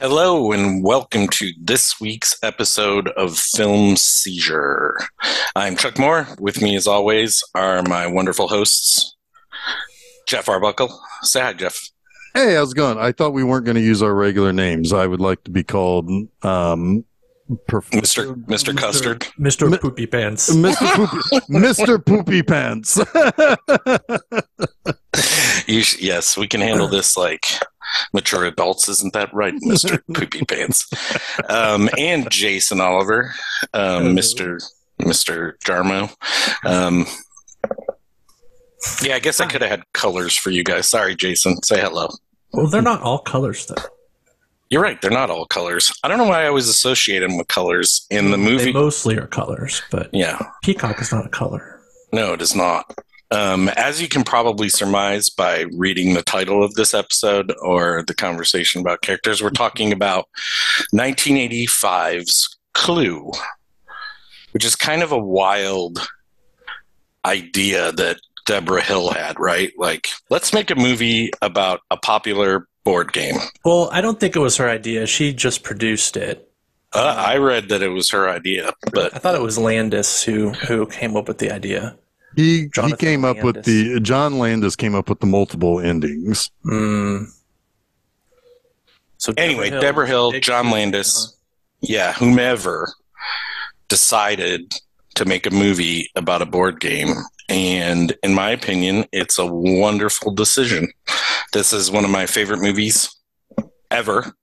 Hello and welcome to this week's episode of Film Seizure. I'm Chuck Moore. With me, as always, are my wonderful hosts, Jeff Arbuckle. Say hi, Jeff. Hey, how's it going? I thought we weren't going to use our regular names. I would like to be called Mr. Custard. Mr. Poopy Pants. Mr. Poopy Pants. Yes, we can handle this like mature adults, isn't that right, Mr. Poopy Pants? And Jason Oliver, Mr. Jarmo. Yeah, I guess I could have had colors for you guys. Sorry, Jason. Say hello. Well, they're not all colors, though. You're right. They're not all colors. I don't know why I always associate them with colors in the movie. They mostly are colors, but yeah, peacock is not a color. No, it is not. As you can probably surmise by reading the title of this episode or the conversation about characters, we're talking about 1985's Clue, which is kind of a wild idea that Deborah Hill had, right? Like, let's make a movie about a popular board game. Well, I don't think it was her idea. She just produced it. I read that it was her idea, but I thought it was Landis who came up with the idea. John Landis came up with the multiple endings. So anyway, Deborah Hill, John Landis, whomever decided to make a movie about a board game. And in my opinion, it's a wonderful decision. This is one of my favorite movies ever.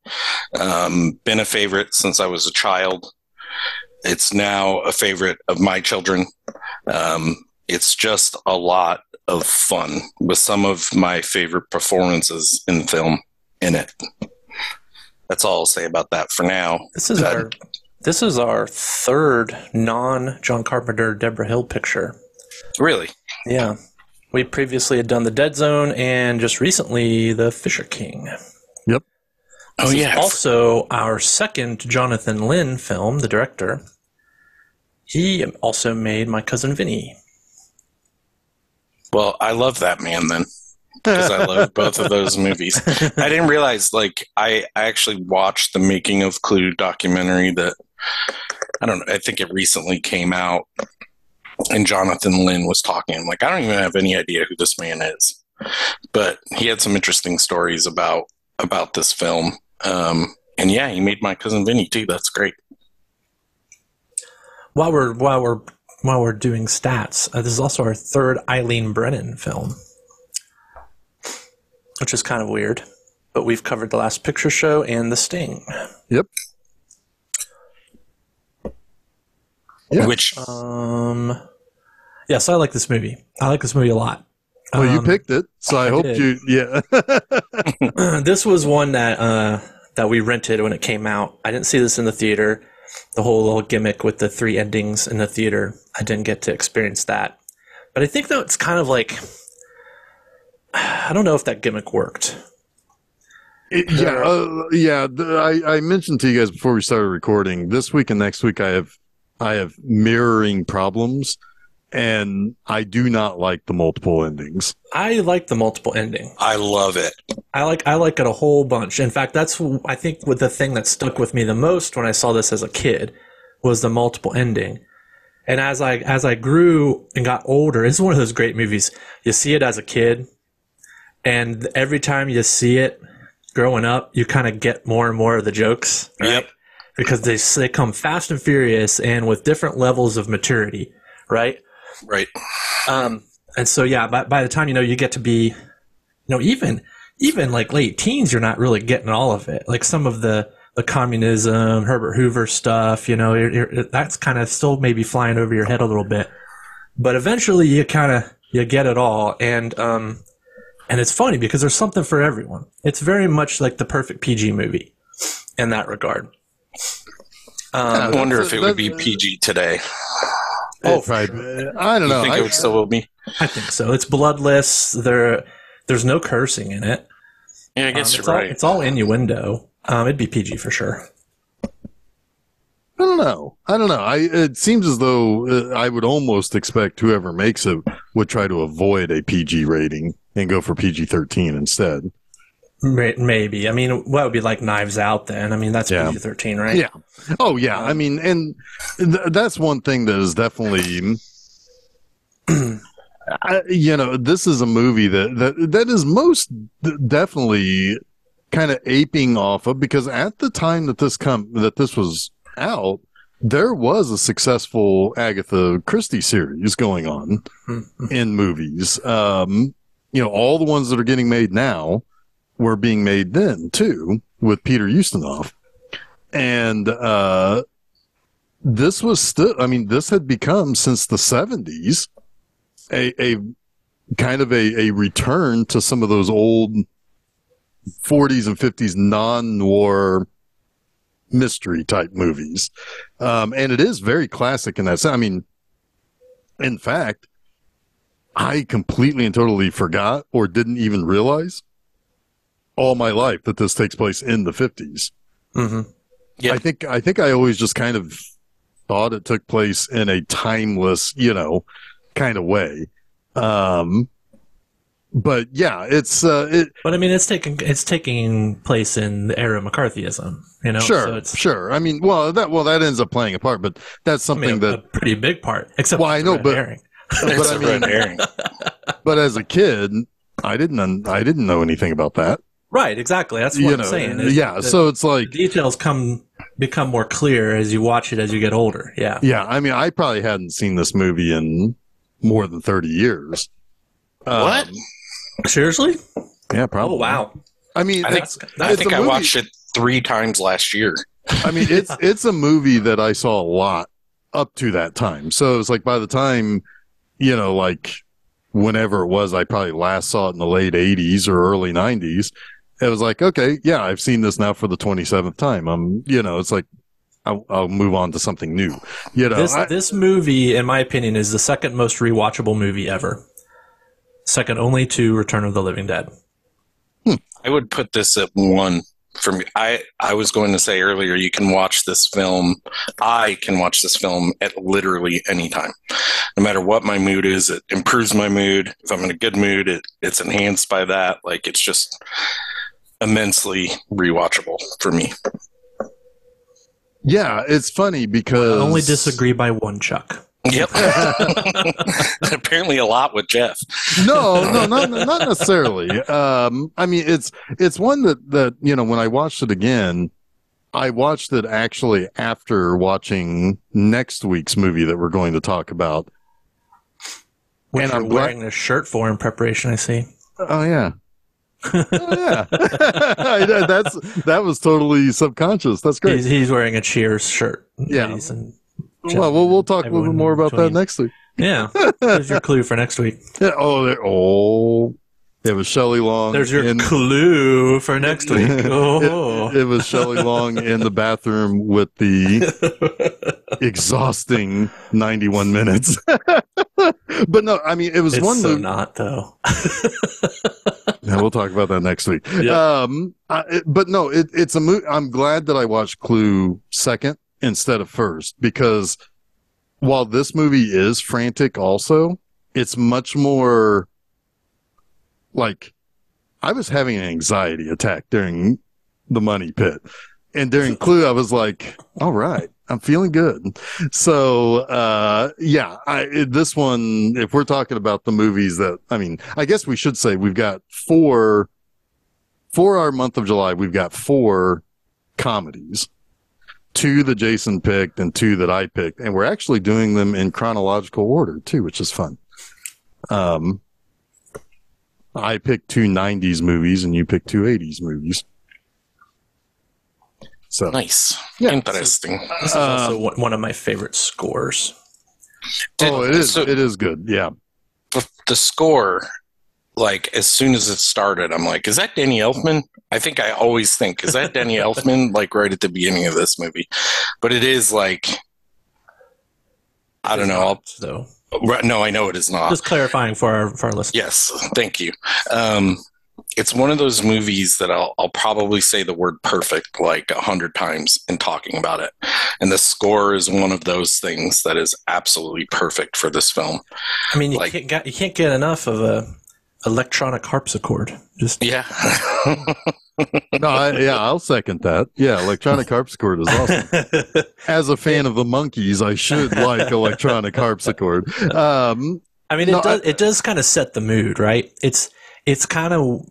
Been a favorite since I was a child. It's now a favorite of my children. It's just a lot of fun with some of my favorite performances in film in it. That's all I'll say about that for now. This is our third non-John Carpenter Deborah Hill picture. Really? Yeah. We previously had done The Dead Zone and just recently The Fisher King. Yep. This is also our second Jonathan Lynn film, the director. He also made My Cousin Vinny. Well, I love that man then, because I love both of those movies. I didn't realize, I actually watched the Making of Clue documentary that, I think it recently came out, and Jonathan Lynn was talking. I'm like, I don't even have any idea who this man is. But he had some interesting stories about this film. And yeah, he made My Cousin Vinny too. That's great. While we're doing stats, this is also our third Eileen Brennan film, which is kind of weird. But we've covered The Last Picture Show and The Sting. Yep. Yeah. Which, yes, I like this movie. I like this movie a lot. Well, you picked it, so I hope you. Yeah. This was one that we rented when it came out. I didn't see this in the theater. The whole little gimmick with the 3 endings in the theater, I didn't get to experience that. But I think that it's kind of like, I don't know if that gimmick worked. I mentioned to you guys before we started recording, this week and next week I have mirroring problems, and I do not like the multiple endings. I like the multiple ending. I love it. I like it a whole bunch. In fact, that's, I think, with the thing that stuck with me the most when I saw this as a kid was the multiple ending. And as I grew and got older, it's one of those great movies. You see it as a kid, and every time you see it growing up, you kind of get more and more of the jokes. Right? Yep. Because they come fast and furious and with different levels of maturity, right? Right. And so, yeah, by the time, you get to be, even like late teens, you're not really getting all of it. Like some of the communism, Herbert Hoover stuff, that's kind of still maybe flying over your head a little bit. But eventually you get it all. And it's funny because there's something for everyone. It's very much like the perfect PG movie in that regard. I wonder if it would be PG today. I don't know. You think it still will be? I think so. It's bloodless. There's no cursing in it. Yeah, I guess you're right. It's all innuendo. It'd be PG for sure. I don't know. It seems as though I would almost expect whoever makes it would try to avoid a PG rating and go for PG-13 instead. Maybe. I mean, what would be like Knives Out then? I mean, that's PG-13, right? Yeah. Oh, yeah. I mean, and that's one thing that is definitely, this is a movie that is most definitely kind of aping off of, because at the time that this was out, there was a successful Agatha Christie series going on in movies. All the ones that are getting made now were being made then too, with Peter Ustinov. And this was still, this had become, since the 70s, a kind of a return to some of those old 40s and 50s non-noir mystery type movies. And it is very classic in that sense. I mean, in fact, I completely and totally forgot, or didn't even realize all my life, that this takes place in the 50s. Mm-hmm. Yep. I think I always just kind of thought it took place in a timeless, kind of way. But yeah, but I mean, it's taking place in the era of McCarthyism, Sure, so sure. I mean, that ends up playing a part, but that's something a pretty big part. Except, I know, but herring. It's a red herring. But as a kid, I didn't know anything about that. Right, exactly. That's what I'm saying. So it's like details become more clear as you watch it as you get older. Yeah. Yeah, I mean, I probably hadn't seen this movie in more than 30 years. What? Seriously? Yeah, probably. Oh, wow. I mean, I think I watched it 3 times last year. I mean, it's a movie that I saw a lot up to that time. So it's like, by the time, like whenever it was, I probably last saw it in the late 80s or early 90s. It was like, okay, yeah, I've seen this now for the 27th time. It's like, I'll move on to something new. This movie, in my opinion, is the second most rewatchable movie ever. Second only to Return of the Living Dead. I would put this at 1 for me. I was going to say earlier, you can watch this film. I can watch this film at literally any time. No matter what my mood is, it improves my mood. If I'm in a good mood, it's enhanced by that. Like, it's just immensely rewatchable for me. Yeah, it's funny because I only disagree by 1, Chuck. Yep. Apparently a lot with Jeff. No, not necessarily. I mean, it's one that when I watched it again, I watched it actually after watching next week's movie that we're going to talk about. Which you're wearing this shirt for in preparation, I see. Oh, yeah. Oh, yeah. that was totally subconscious. That's great. He's wearing a Cheers shirt. Yeah. Well, we'll talk a little bit more about that next week. Yeah. There's your clue for next week. Yeah. It was Shelley Long. There's your clue for next week. It was Shelley Long in the bathroom with the exhausting 91 minutes. But no, I mean, it was one movie. Not though. Yeah, we'll talk about that next week. Yeah. But no, it's a movie. I'm glad that I watched Clue second instead of first, because while this movie is frantic also, it's much more like, I was having an anxiety attack during The Money Pit, and during Clue I was like, all right, I'm feeling good. So this one, if we're talking about the movies that, I mean, I guess we should say we've got for our month of July, we've got 4 comedies. 2 that Jason picked and 2 that I picked, and we're actually doing them in chronological order too, which is fun. I picked 2 90s movies and you picked 2 80s movies. So nice. Yeah. Interesting. This is also one of my favorite scores. It is. It is good. Yeah. The score, like, as soon as it started, I'm like, is that Danny Elfman? I think I always think, is that Danny Elfman? Like, right at the beginning of this movie. But it is like, I don't know. No, I know it is not. Just clarifying for our listeners. Yes, thank you. It's one of those movies that I'll probably say the word perfect like 100 times in talking about it. And the score is one of those things that is absolutely perfect for this film. I mean, you can't get enough of electronic harpsichord. Just Yeah. No, I'll second that. Yeah, electronic harpsichord is awesome. As a fan of the Monkees, I should like electronic harpsichord. I mean, it does kind of set the mood, right? It's kind of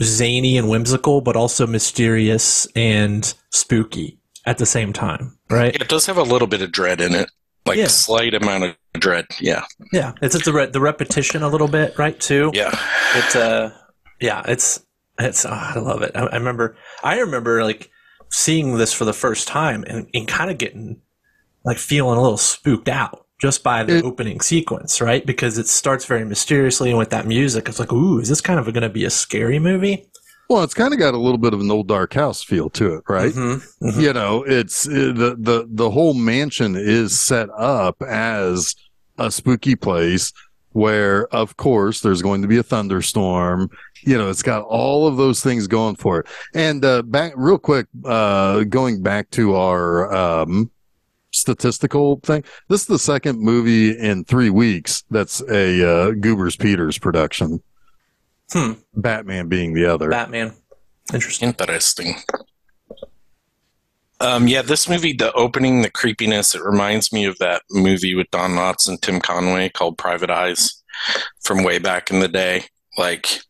zany and whimsical, but also mysterious and spooky at the same time, right? It does have a little bit of dread in it, like a slight amount of dread. Yeah. Yeah, it's the repetition a little bit, right? Too. Yeah. It's I love it. I remember like seeing this for the first time and kind of getting like feeling a little spooked out just by the opening sequence, right? Because it starts very mysteriously, and with that music, it's like, ooh, is this kind of going to be a scary movie? Well, it's kind of got a little bit of an old dark house feel to it, right? Mm-hmm, mm-hmm. You know, it's the whole mansion is set up as a spooky place where, of course, there's going to be a thunderstorm. You know, it's got all of those things going for it. And back real quick, going back to our statistical thing, this is the second movie in 3 weeks that's a Goobers Peters production. Batman being the other. Batman. Interesting. Yeah, this movie, the opening, the creepiness, it reminds me of that movie with Don Knotts and Tim Conway called Private Eyes from way back in the day. Like,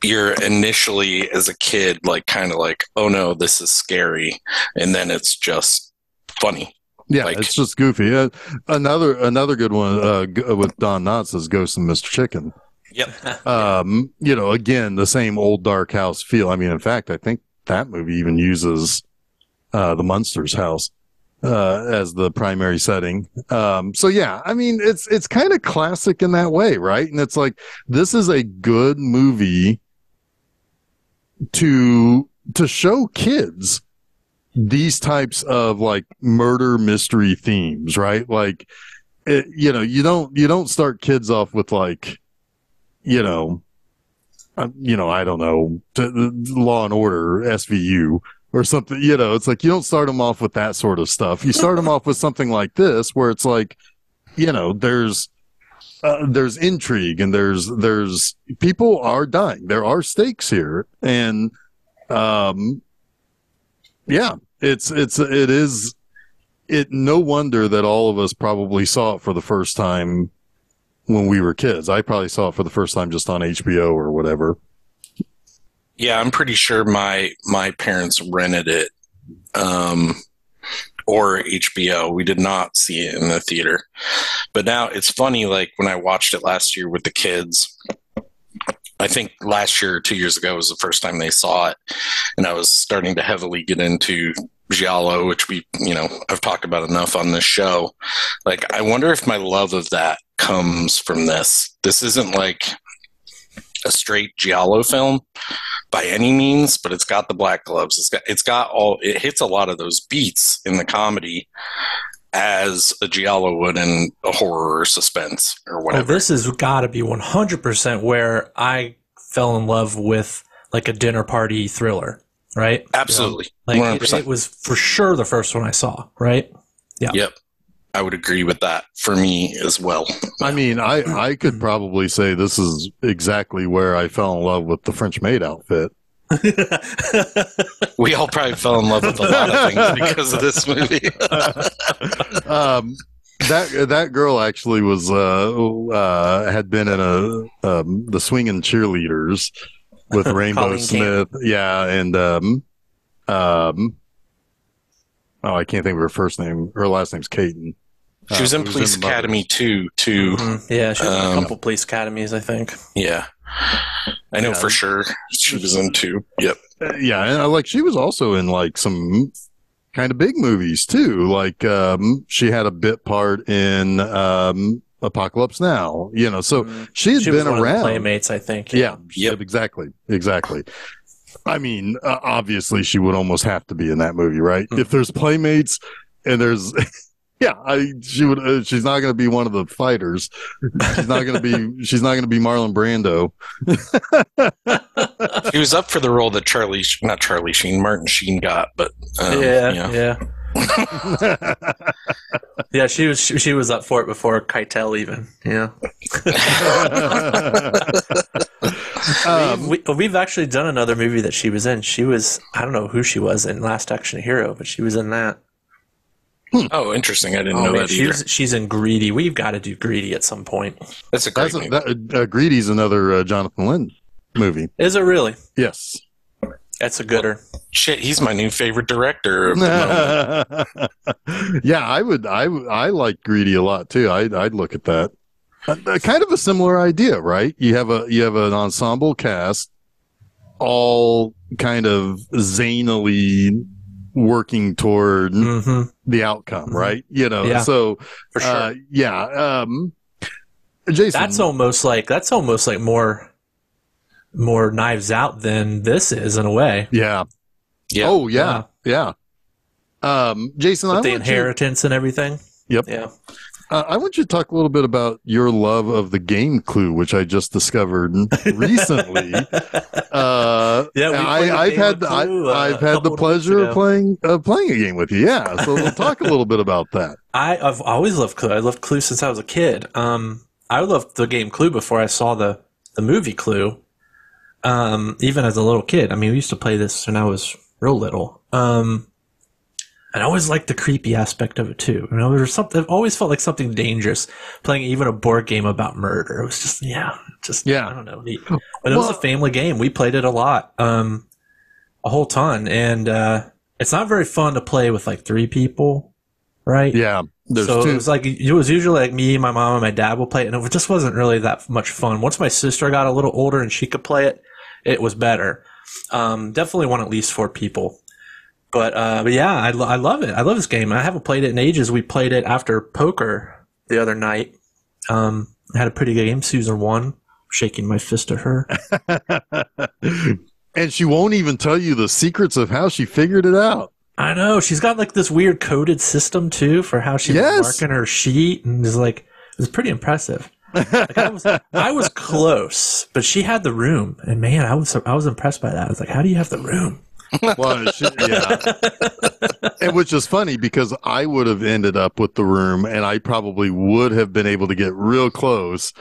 you're initially, as a kid, like, kind of like, oh no, this is scary. And then it's just funny. Yeah, like, it's just goofy. Another good one with Don Knotts is Ghost and Mr. Chicken. Yep. You know, again, the same old dark house feel. I mean, in fact, I think that movie even uses the Munsters house as the primary setting. So yeah, I mean, it's kind of classic in that way, right? And it's like, this is a good movie to show kids these types of like murder mystery themes, right? Like, you know, you don't start kids off with like, I don't know, Law and Order, SVU or something, you know, it's like, you don't start them off with that sort of stuff. You start them off with something like this, where it's like, you know, there's intrigue and there's people are dying. There are stakes here. And, yeah, no wonder that all of us probably saw it for the first time when we were kids. I probably saw it for the first time just on HBO or whatever. Yeah, I'm pretty sure my parents rented it, or HBO. We did not see it in the theater. But now it's funny, like when I watched it last year with the kids, I think last year or 2 years ago was the first time they saw it. And I was starting to heavily get into giallo, which I've talked about enough on this show. Like, I wonder if my love of that comes from this. This isn't like a straight giallo film by any means, but it's got the black gloves. It hits a lot of those beats in the comedy as a giallo would in a horror or suspense or whatever. Well, this has got to be 100% where I fell in love with like a dinner party thriller, right? Absolutely. Like it was for sure the first one I saw, right? Yeah. Yep. I would agree with that for me as well. I mean, I could probably say this is exactly where I fell in love with the French maid outfit. We all probably fell in love with a lot of things because of this movie. That girl actually was had been in the Swingin' Cheerleaders with Rainbow Smith. Yeah, and I can't think of her first name. Her last name's Caton. She was in Police Academy too. Mm-hmm. Yeah, she was in a couple police academies, I think. Yeah, I know for sure she was in two. Yep. Yeah, and she was also in like some kind of big movies too. Like she had a bit part in Apocalypse Now. You know, so she had been around. Playmates, I think. Yeah. Yep. Exactly. I mean, obviously, she would almost have to be in that movie, right? Mm-hmm. If there's Playmates and there's, she would. She's not going to be one of the fighters. She's not going to be Marlon Brando. She was up for the role that Martin Sheen got, but yeah. Yeah, she was up for it before Keitel even. Yeah. We've actually done another movie that she was in. She was, I don't know who she was in Last Action Hero, but she was in that. Oh, interesting. I didn't know that either. She's in Greedy. We've got to do Greedy at some point. That's a great movie. Greedy's another Jonathan Lynn movie. Is it really? Yes. That's a gooder. Shit, he's my new favorite director of the moment. Yeah, I like Greedy a lot too. I'd look at that. Kind of a similar idea, right? You have an ensemble cast, all kind of zanily working toward the outcome, right? You know, yeah, so for sure. Jason, that's almost like more Knives Out than this is in a way. Yeah. Oh yeah. Jason, with the inheritance and everything. Yep. Yeah. I want you to talk a little bit about your love of the game Clue, which I just discovered recently. I've had the pleasure of playing a game with you. Yeah, so we'll talk a little bit about that. I've always loved Clue. I loved Clue since I was a kid. I loved the game Clue before I saw the movie Clue. Even as a little kid, I mean, we used to play this when I was real little. And I always liked the creepy aspect of it too. You know, there's something. It always felt like something dangerous playing even a board game about murder. It was just, I don't know. But it was a family game. We played it a lot, a whole ton, and it's not very fun to play with like 3 people, right? Yeah. So it was usually like me, my mom, and my dad will play it, and it just wasn't really that much fun. Once my sister got a little older and she could play it, it was better. Definitely want at least 4 people. But yeah, I love it. I love this game. I haven't played it in ages. We played it after poker the other night. I had a pretty good game. Susan won, shaking my fist at her. And she won't even tell you the secrets of how she figured it out. I know. She's got like this weird coded system too for how she was marking her sheet, and it was pretty impressive. Like I was close, but she had the room, and man, I was impressed by that. I was like, how do you have the room? Well, and which is funny because I would have ended up with the room, and I probably would have been able to get real close,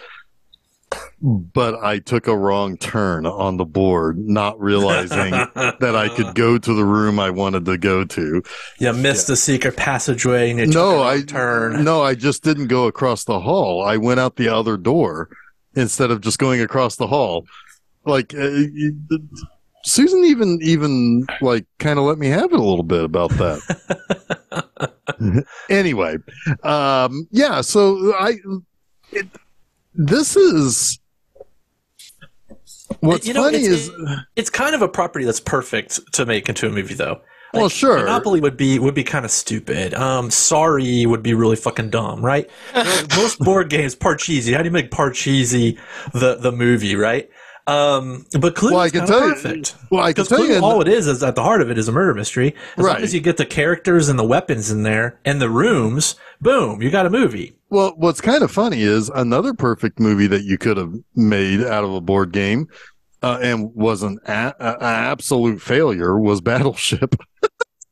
but I took a wrong turn on the board, not realizing that I could go to the room I wanted to go to. You missed the secret passageway, and you took a wrong turn. No, I just didn't go across the hall. I went out the other door instead of just going across the hall. Like. Susan even like kind of let me have it a little bit about that. Anyway, so this is what's funny is it's kind of a property that's perfect to make into a movie though. Like, well, sure. Monopoly would be kind of stupid. Sorry would be really fucking dumb, right? Most board games, Parcheesi. How do you make Parcheesi the movie, right? But Clue is kind of perfect. I can tell you, all it is at the heart of it is a murder mystery. As long as you get the characters and the weapons in there and the rooms, boom, you got a movie. Well, what's kind of funny is another perfect movie that you could have made out of a board game and was an absolute failure was Battleship.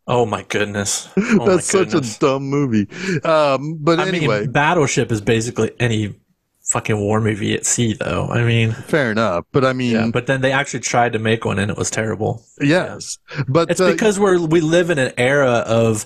Oh my goodness. That's such a dumb movie. But anyway. Battleship is basically any fucking war movie at sea, though. I mean, fair enough, but I mean, yeah, but then they actually tried to make one, and it was terrible. Yes, but it's because we live in an era of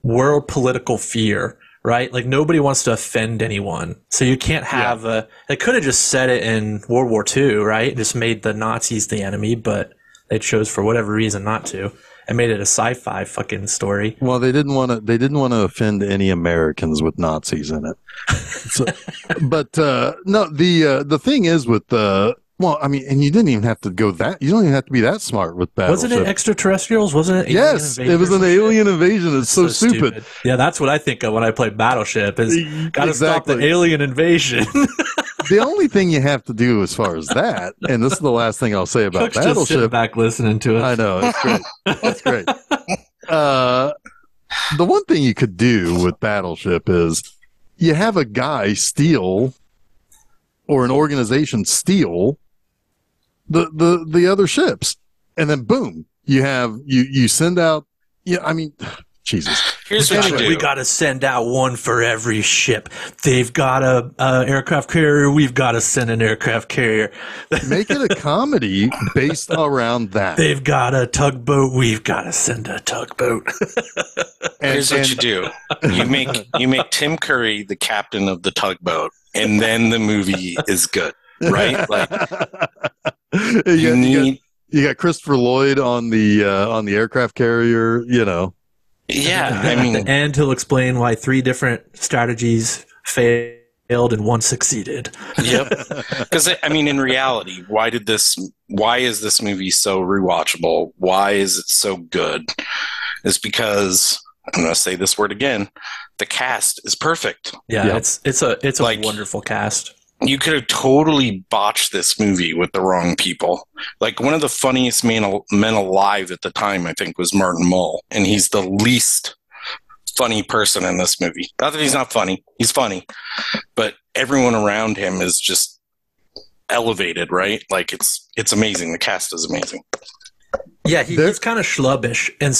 world political fear, right? Like nobody wants to offend anyone, so you can't have They could have just said it in World War II, right? Just made the Nazis the enemy, but they chose for whatever reason not to. And made it a sci-fi fucking story. Well, they didn't want to offend any Americans with Nazis in it. So, but no, the thing is with well, I mean, and you didn't even have to go that. You don't even have to be that smart with Battleship. Wasn't it extraterrestrials? Wasn't it? Yes, it was an alien invasion. It's so stupid. Yeah, that's what I think of when I play Battleship. Is got to stop the alien invasion. The only thing you have to do as far as that, and this is the last thing I'll say about Cook's Battleship. Just sitting back listening to it. I know, it's great. That's great. The one thing you could do with Battleship is you have a guy steal, or an organization steal the other ships, and then boom, you send out. Yeah, I mean, Jesus. Here's what you do. We got to send out one for every ship. They've got a aircraft carrier. We've got to send an aircraft carrier. Make it a comedy based around that. They've got a tugboat. We've got to send a tugboat. Here's what you do. You make Tim Curry the captain of the tugboat, and then the movie is good, right? Like you got Christopher Lloyd on the aircraft carrier, you know. Yeah, I mean, at the end, he'll explain why 3 different strategies failed and 1 succeeded. Yep. Because I mean, in reality, why is this movie so rewatchable? Why is it so good? It's because, I'm going to say this word again, the cast is perfect. Yeah, yep. it's a like, wonderful cast. You could have totally botched this movie with the wrong people. Like, one of the funniest men alive at the time, I think, was Martin Mull, and he's the least funny person in this movie. Not that he's not funny. He's funny. But everyone around him is just elevated, right? Like, it's amazing. The cast is amazing. Yeah, he's kind of schlubbish, and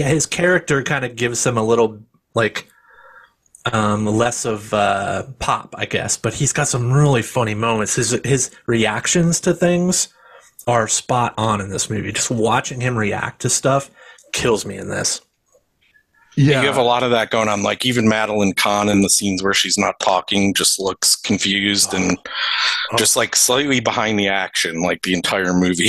his character kind of gives him a little, like, less of pop, I guess, but he's got some really funny moments. His reactions to things are spot on in this movie. Just watching him react to stuff kills me in this. Yeah, you have a lot of that going on. Like, even Madeline Kahn in the scenes where she's not talking just looks confused and just like slightly behind the action, like the entire movie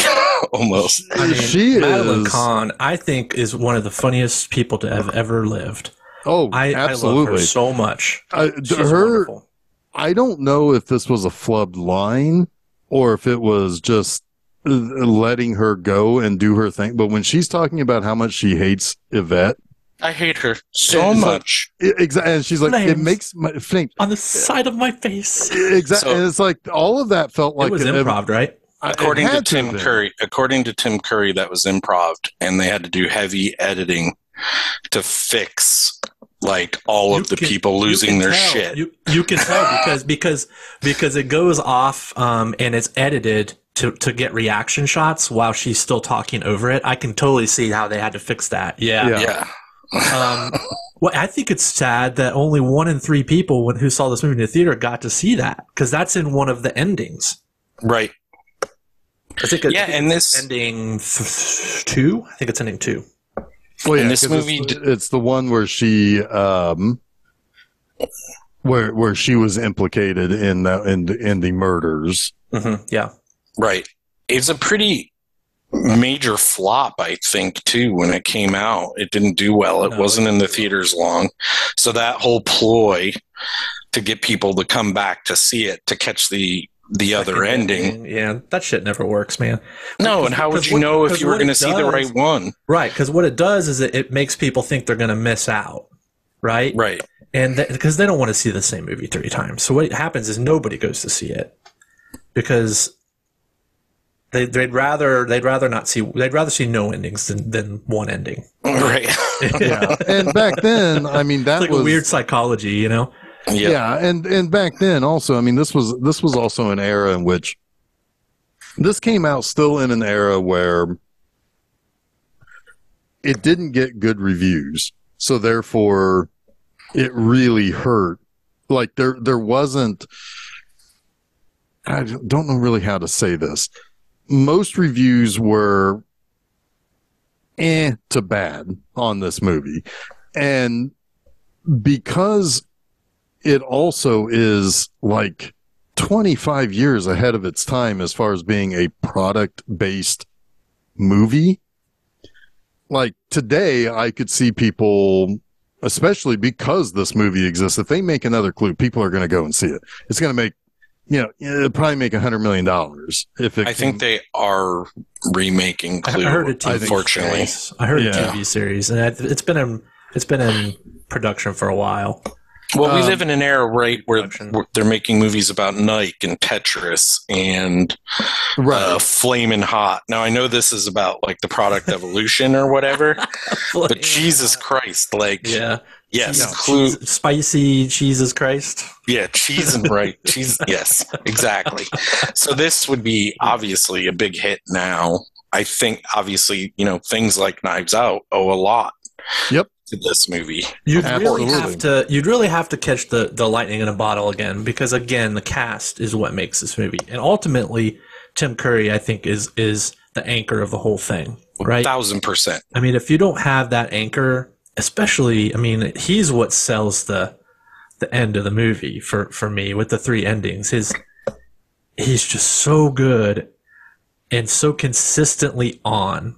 almost. I mean, Madeline Kahn, I think, is one of the funniest people to have ever lived. Oh, absolutely. I love her so much. She's wonderful. I don't know if this was a flubbed line or if it was just letting her go and do her thing. But when she's talking about how much she hates Yvette, I hate her so much. Exactly. And she's like, Flames it makes my flame on the side of my face. Exactly. And it's like all of that felt like it was improv, right? According to Tim Curry, that was improv, and they had to do heavy editing to fix like all of the people losing their shit. You can tell because it goes off and it's edited to get reaction shots while she's still talking over it. I can totally see how they had to fix that. Yeah. Well, I think it's sad that only 1 in 3 people who saw this movie in the theater got to see that, because that's in one of the endings. Right. I think this ending 2. I think it's ending 2. Well, yeah, this movie, it's the one where she, where she was implicated in the murders. Mm-hmm, yeah, right. It's a pretty major flop, I think, too. When it came out, it didn't do well. It wasn't in the theaters long, so that whole ploy to get people to come back to see it, to catch the other ending. Yeah, that shit never works, man. No, and how would you know if you were going to see the right one? Right, because what it does is it makes people think they're going to miss out, right? Right. And because they don't want to see the same movie 3 times. So what happens is nobody goes to see it because they'd rather see no endings than one ending. Right. Yeah. And back then, I mean, that was like a weird psychology, you know? Yeah, and back then also, I mean, this was also an era in which this came out still in an era where it didn't get good reviews, so therefore it really hurt. Like there wasn't. I don't know really how to say this. Most reviews were to bad on this movie, and because it also is like 25 years ahead of its time as far as being a product-based movie. Like today, I could see people, especially because this movie exists, if they make another Clue, people are going to go and see it. It's going to make, it'll probably make $100 million. I think they are remaking Clue. I heard a TV unfortunately. Series. I heard a TV series, and it's been in production for a while. Well, we live in an era, right, where they're making movies about Nike and Tetris and Flamin' Hot. Now, I know this is about, like, the product evolution or whatever, but Jesus Christ, like, yes, Clue. Spicy Jesus Christ. Yeah, cheese and cheese, yes, exactly. So this would be obviously a big hit now. I think, obviously, things like Knives Out owe a lot Yep. to this movie. You'd really have to catch the lightning in a bottle again, because again, the cast is what makes this movie. And ultimately, Tim Curry, I think, is the anchor of the whole thing, right? 1,000%. I mean, if you don't have that anchor, especially, I mean, he's what sells the end of the movie for me with the 3 endings. He's just so good and so consistently on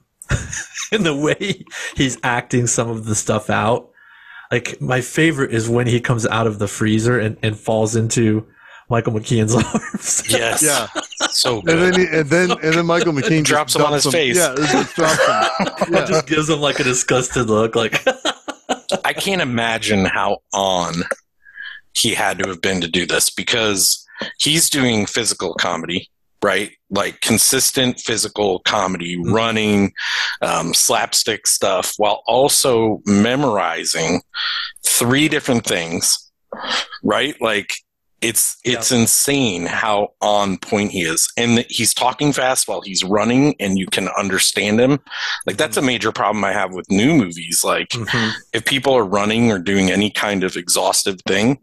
in the way he's acting some of the stuff out. Like, my favorite is when he comes out of the freezer and falls into Michael McKean's arms. Yes. Yeah. So good. And then Michael McKean drops him on his face. Yeah, it just drops him. Yeah. It just gives him like a disgusted look. Like, I can't imagine how on he had to have been to do this, because he's doing physical comedy, right? Like consistent physical comedy, running, slapstick stuff, while also memorizing 3 different things, right? Like, it's insane how on point he is. And he's talking fast while he's running, and you can understand him. Like, that's a major problem I have with new movies. Like, if people are running or doing any kind of exhaustive thing,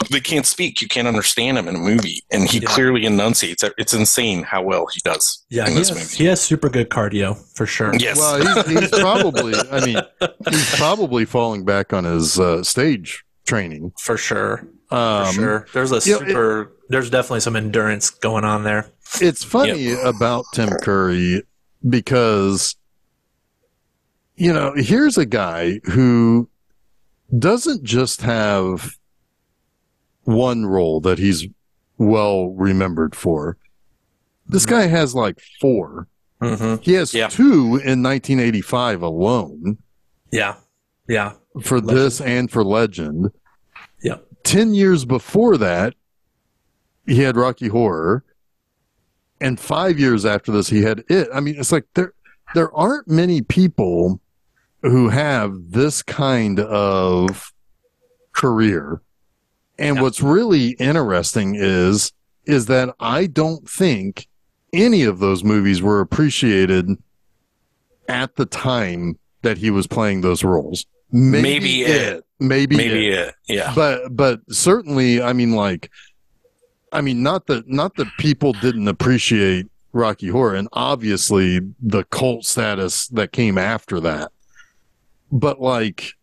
they can't speak. You can't understand him in a movie. And he clearly enunciates. It's insane how well he does in this movie. He has super good cardio, for sure. Yes. Well, he's probably falling back on his stage training. For sure. There's there's definitely some endurance going on there. It's funny about Tim Curry because, here's a guy who doesn't just have one role that he's well remembered for. This guy has like 4. He has 2 in 1985 alone. Yeah. For Legend. This and for Legend. Yeah. 10 years before that, he had Rocky Horror. And 5 years after this, he had It. I mean, it's like there aren't many people who have this kind of career. And what's really interesting is that I don't think any of those movies were appreciated at the time that he was playing those roles. Maybe it. Yeah. But certainly, not that people didn't appreciate Rocky Horror, and obviously the cult status that came after that. But like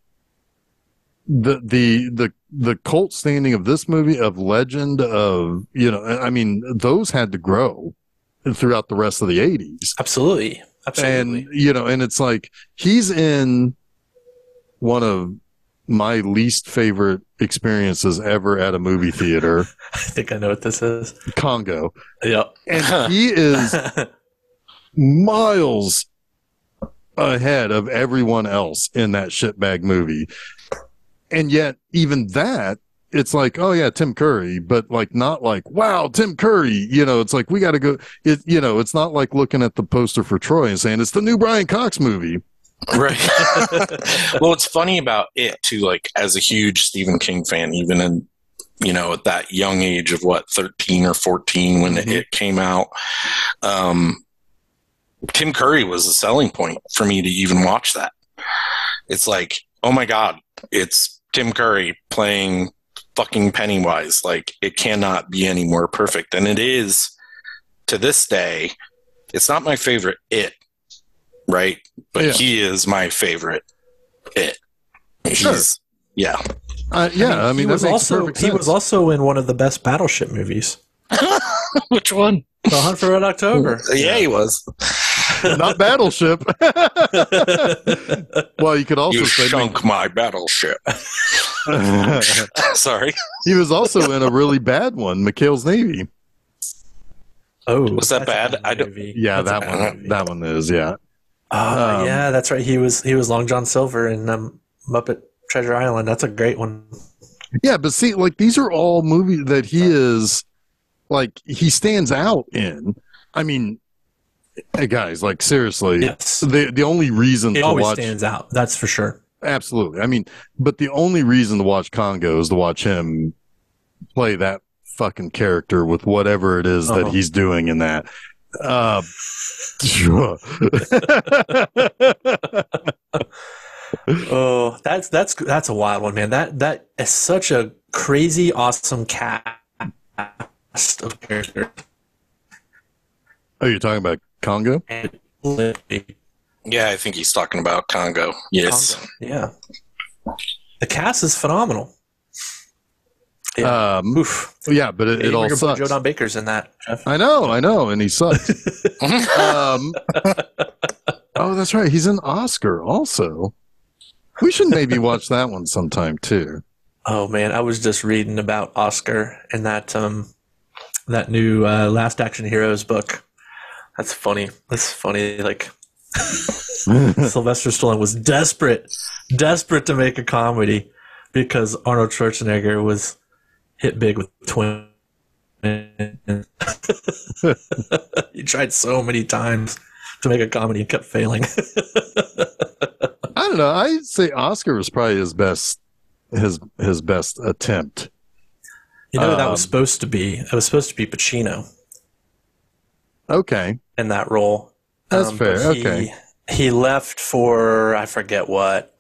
the cult standing of this movie, of Legend, of those had to grow throughout the rest of the 80s. Absolutely. And and it's like he's in one of my least favorite experiences ever at a movie theater. I think I know what this is. Congo. Yep. And he is miles ahead of everyone else in that shitbag movie. And yet, even that, it's like, oh yeah, Tim Curry, but like not like, wow, Tim Curry. It's like, we got to go. It's not like looking at the poster for Troy and saying it's the new Brian Cox movie. Right. Well, it's funny about It too. Like, as a huge Stephen King fan, even in at that young age of 13 or 14 when It came out, Tim Curry was a selling point for me to even watch that. It's like, oh my God, it's Tim Curry playing fucking Pennywise. Like, it cannot be any more perfect. And it is, to this day. It's not my favorite It, right? But he is my favorite It. Sure. Yeah. He was also in one of the best Battleship movies. Which one? The Hunt for Red October. Yeah, he was. Not Battleship. Well, you could also say sunk my battleship. Sorry. He was also in a really bad one, McHale's Navy. Oh, was that bad? I don't. Yeah, that one is. Yeah. Yeah, that's right. He was Long John Silver in Muppet Treasure Island. That's a great one. Yeah, but see, like, these are all movies that he is, like, he stands out in. I mean, hey guys, like, seriously, yes. The only reason it always stands out. That's for sure. Absolutely. I mean, but the only reason to watch Congo is to watch him play that fucking character with whatever it is that he's doing in that. Oh, that's a wild one, man. That is such a crazy, awesome cast of characters. Oh, you're talking about Congo? And Yeah, I think he's talking about Congo. Yes. Congo. Yeah. The cast is phenomenal. Yeah. Oof. Yeah, but it all sucks. Joe Don Baker's in that, Jeff. I know, and he sucks. Oh, that's right. He's an Oscar also. We should maybe watch that one sometime too. Oh man, I was just reading about Oscar and that new Last Action Heroes book. That's funny. Like Sylvester Stallone was desperate to make a comedy because Arnold Schwarzenegger was hit big with twins. He tried so many times to make a comedy and kept failing. I don't know. I'd say Oscar was probably his best attempt. You know, that was supposed to be. It was supposed to be Pacino. Okay. In that role. That's fair. Okay. He left for, I forget what.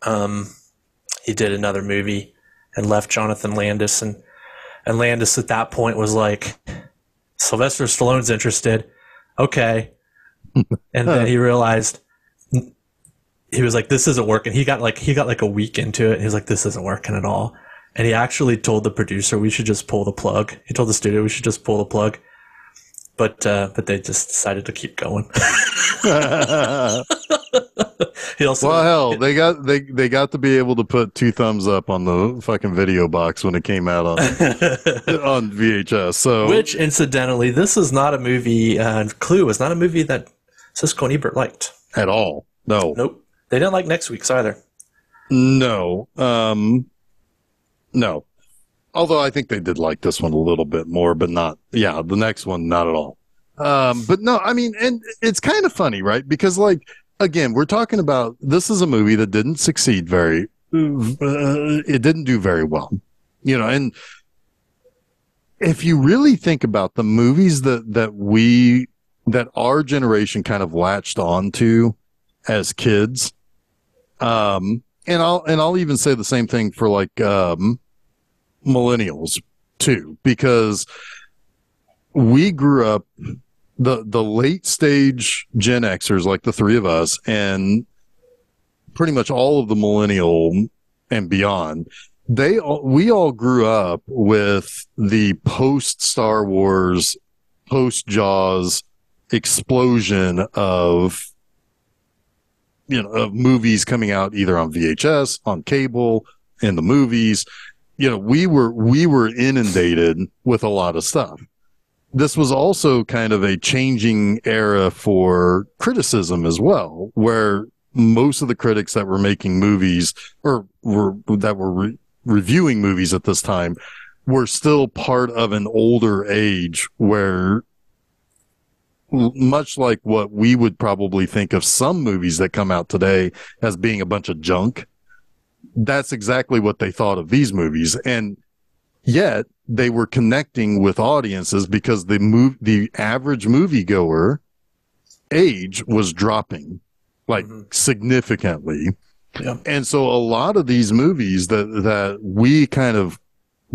He did another movie and left Jonathan Landis. And Landis at that point was like, Sylvester Stallone's interested. Okay. And then he realized, he was like, this isn't working. He got like a week into it. And he was like, this isn't working at all. And he actually told the producer, we should just pull the plug. He told the studio, we should just pull the plug. But they just decided to keep going. He also, well, hell, they got to be able to put 2 thumbs up on the fucking video box when it came out on on VHS. So, which incidentally, this is not a movie. Clue is not a movie that Siskel and Ebert liked at all. No, nope. They didn't like Next Week's either. No, no. Although I think they did like this one a little bit more, but not. Yeah, the next one, not at all. But no, I mean, and it's kind of funny, right? Because like, again, we're talking about, this is a movie that didn't succeed it didn't do very well, you know, and if you really think about the movies that our generation kind of latched onto as kids, and I'll even say the same thing for like, millennials too, because we grew up, the late stage Gen Xers, like the 3 of us, and pretty much all of the millennial and beyond, we all grew up with the post Star Wars, post Jaws explosion of, you know, of movies coming out either on VHS, on cable, in the movies. You know, we were inundated with a lot of stuff. This was also kind of a changing era for criticism as well, where most of the critics that were making movies or that were reviewing movies at this time were still part of an older age where, much like what we would probably think of some movies that come out today as being a bunch of junk, that's exactly what they thought of these movies. And yet they were connecting with audiences because the average moviegoer age was dropping like significantly. Yeah. And so a lot of these movies that we kind of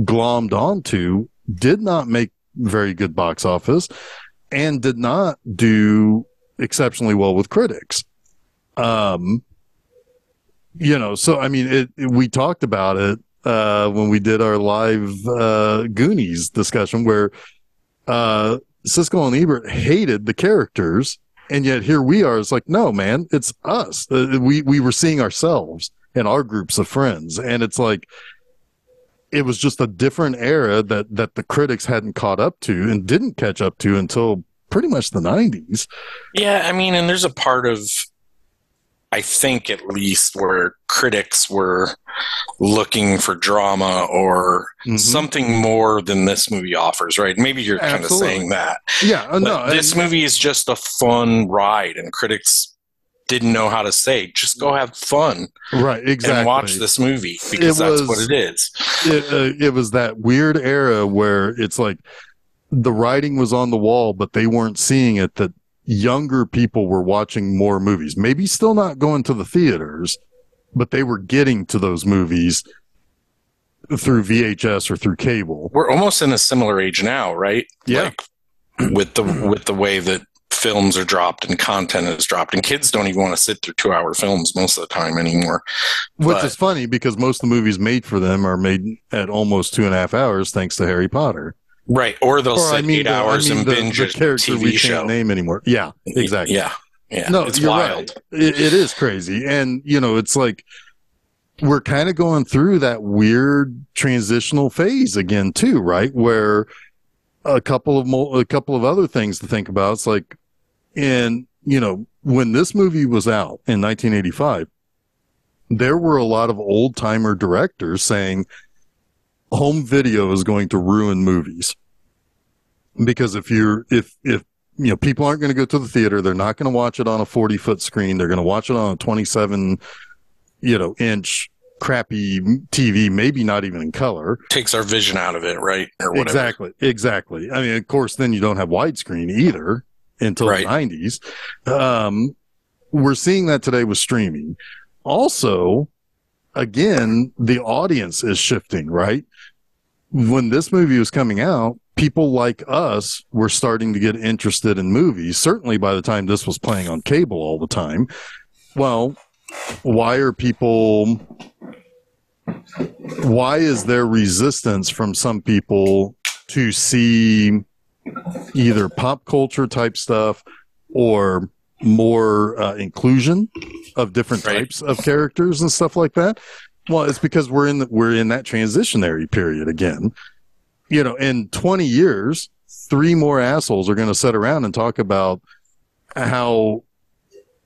glommed onto did not make very good box office and did not do exceptionally well with critics. You know, so I mean, we talked about it when we did our live Goonies discussion, where Siskel and Ebert hated the characters, and yet here we are. It's like, no, man, it's us. We were seeing ourselves in our groups of friends, and it's like it was just a different era that the critics hadn't caught up to and didn't catch up to until pretty much the 90s. Yeah, I mean, and there's a part of, I think at least, where critics were looking for drama or something more than this movie offers, right? Maybe you're kind of saying that. Yeah, no. This movie is just a fun ride, and critics didn't know how to say, just go have fun. Right, exactly. And watch this movie, because that's what it is. It was that weird era where it's like the writing was on the wall, but they weren't seeing it, that younger people were watching more movies, maybe still not going to the theaters, but they were getting to those movies through VHS or through cable. We're almost in a similar age now, right? Yeah. Like, with the way that films are dropped and content is dropped, and kids don't even want to sit through 2-hour films most of the time anymore. Which is funny because most of the movies made for them are made at almost 2.5 hours, thanks to Harry Potter. Right, or they'll sit 8 hours and binge a character TV we show. Can't name anymore. Yeah, exactly. Yeah. No, it's you're wild. Right. It is crazy, and it's like we're kind of going through that weird transitional phase again, too, right? Where a couple of other things to think about. It's like, and when this movie was out in 1985, there were a lot of old timer directors saying home video is going to ruin movies, because if people aren't going to go to the theater, they're not going to watch it on a 40-foot screen. They're going to watch it on a 27 inch crappy TV, maybe not even in color. Takes our vision out of it, right? Or whatever. Exactly. I mean, of course, then you don't have widescreen either until the 90s. We're seeing that today with streaming. Also, again, the audience is shifting, right? When this movie was coming out, people like us were starting to get interested in movies, certainly by the time this was playing on cable all the time. Well, why is there resistance from some people to see either pop culture type stuff or more inclusion of different types of characters and stuff like that? Well, it's because we're in that transitionary period again. In 20 years, 3 more assholes are going to sit around and talk about how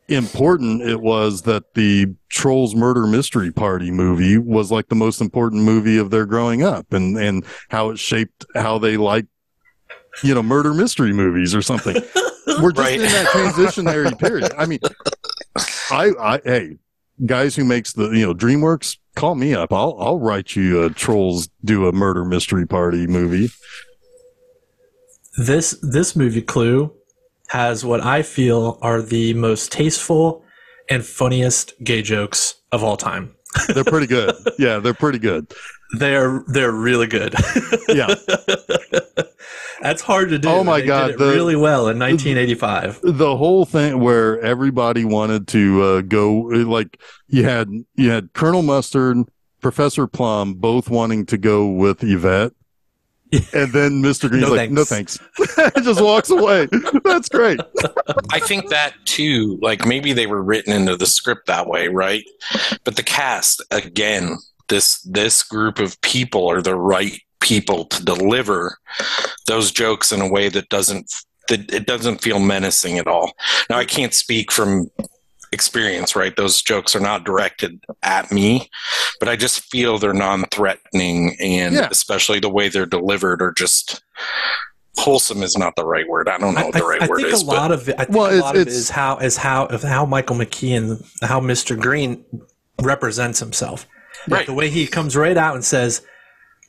important it was that the Trolls Murder Mystery Party movie was like the most important movie of their growing up, and how it shaped how they like, murder mystery movies or something. We're just in that transitionary period. I mean, hey, guys who makes the, DreamWorks, call me up. I'll write you a Trolls do a murder mystery party movie. This movie, Clue, has what I feel are the most tasteful and funniest gay jokes of all time. They're pretty good. Yeah, they're pretty good. They're really good. Yeah. That's hard to do. Oh my God. Did it really well in 1985. The whole thing where everybody wanted to go, like you had Colonel Mustard, Professor Plum, both wanting to go with Yvette. And then Mr. Green's no thanks. Just walks away. That's great. I think that too, like maybe they were written into the script that way, right? But the cast, again, this group of people are the right people to deliver those jokes in a way that it doesn't feel menacing at all. Now, I can't speak from experience, right? Those jokes are not directed at me, but I just feel they're non-threatening, and especially the way they're delivered are just wholesome is not the right word. I don't know what the right word is. I think a lot of it is how Michael McKean, how Mr. Green represents himself. Right. The way he comes right out and says,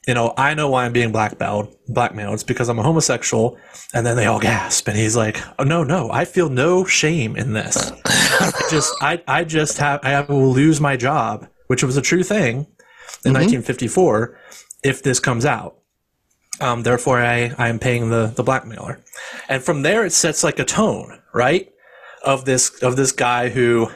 I know why I'm being blackmailed. It's because I'm a homosexual. And then they all gasp. And he's like, oh, no, I feel no shame in this. I will lose my job, which was a true thing in 1954, if this comes out. Therefore, I am paying the blackmailer. And from there, it sets like a tone, right? Of this guy who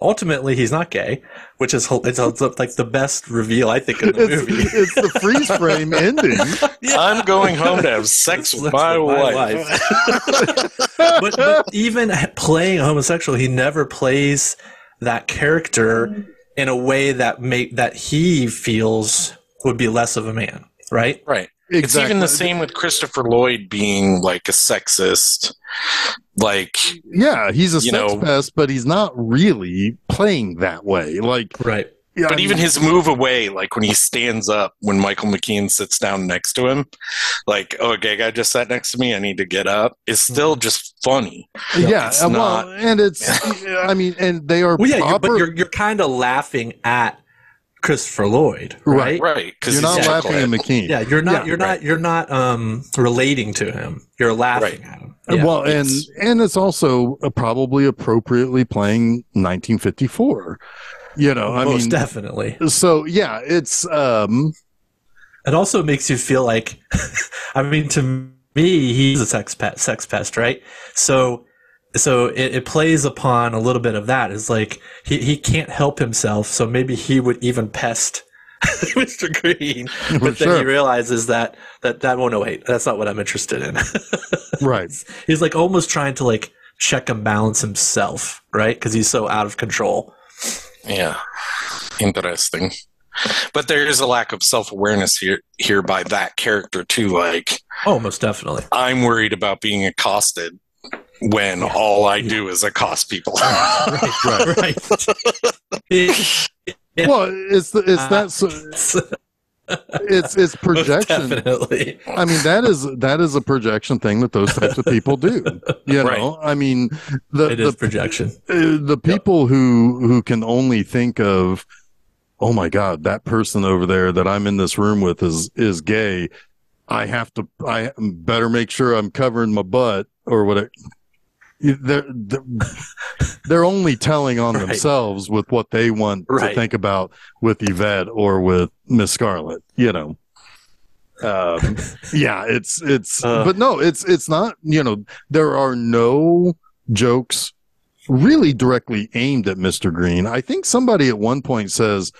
ultimately he's not gay, which is like the best reveal I think in the movie. It's the freeze frame ending. Yeah. I'm going home to have sex with my wife. but even playing a homosexual, he never plays that character in a way that he feels would be less of a man, right? Right. Exactly. It's even the same with Christopher Lloyd being like a sexist. Like, yeah, he's a sex pest, but he's not really playing that way. Like, right. Yeah, but even his move away, like when he stands up, when Michael McKean sits down next to him, like, oh, a gay guy just sat next to me, I need to get up, is still just funny. Yeah, and it's, I mean, and they are. Well, yeah, but you're kind of laughing at Christopher Lloyd, right? Right. Because you're not laughing at McKean. Yeah, you're not relating to him. You're laughing at him. Yeah. Well, and it's also probably appropriately playing 1954. You know, I Most mean, definitely. So yeah, it's It also makes you feel like, I mean, to me, he's a sex pest, right? So it plays upon a little bit of that. It's like he can't help himself, so maybe he would even pest Mr. Green, but then he realizes that won't wait. That's not what I'm interested in. right. He's like almost trying to like check and balance himself, right? Because he's so out of control. Yeah, interesting. But there is a lack of self-awareness here by that character too. Like, oh, most definitely. I'm worried about being accosted when all I do is accost people. right. Yeah. Well, it's projection. Definitely. I mean, that is a projection thing that those types of people do. You know, I mean, it is projection. The people who can only think of, oh my God, that person over there that I'm in this room with is gay. I better make sure I'm covering my butt or whatever. They're only telling on themselves with what they want to think about with Yvette or with Miss Scarlet, you know. Yeah, but no, it's not, you know, there are no jokes really directly aimed at Mr. Green. I think somebody at one point says,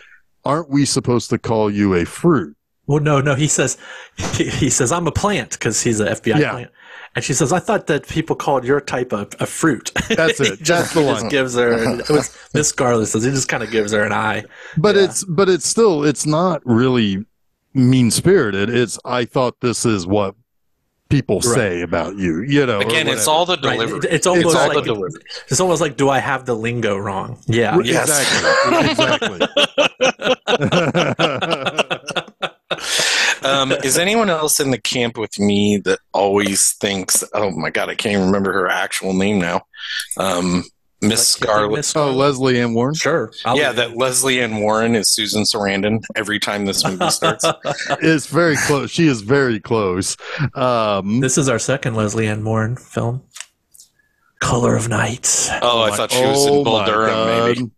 aren't we supposed to call you a fruit? Well, no, he says, I'm a plant because he's an FBI plant. And she says, I thought that people called your type a fruit. That's it. That's the one. Gives her, it was Miss Scarlet says, he just kind of gives her an eye. But it's still, it's not really mean spirited. It's, I thought this is what people say about you, you know. Again, it's all the delivery. Right. It's almost like, do I have the lingo wrong? Yeah. Exactly. Is anyone else in the camp with me that always thinks, oh my God, I can't even remember her actual name now. Miss Scarlet. Oh, Leslie Ann Warren? Sure. That Leslie Ann Warren is Susan Sarandon every time this movie starts. It's very close. She is very close. This is our second Leslie Ann Warren film. Color of Night. Oh, I thought she was in Bull Durham, maybe.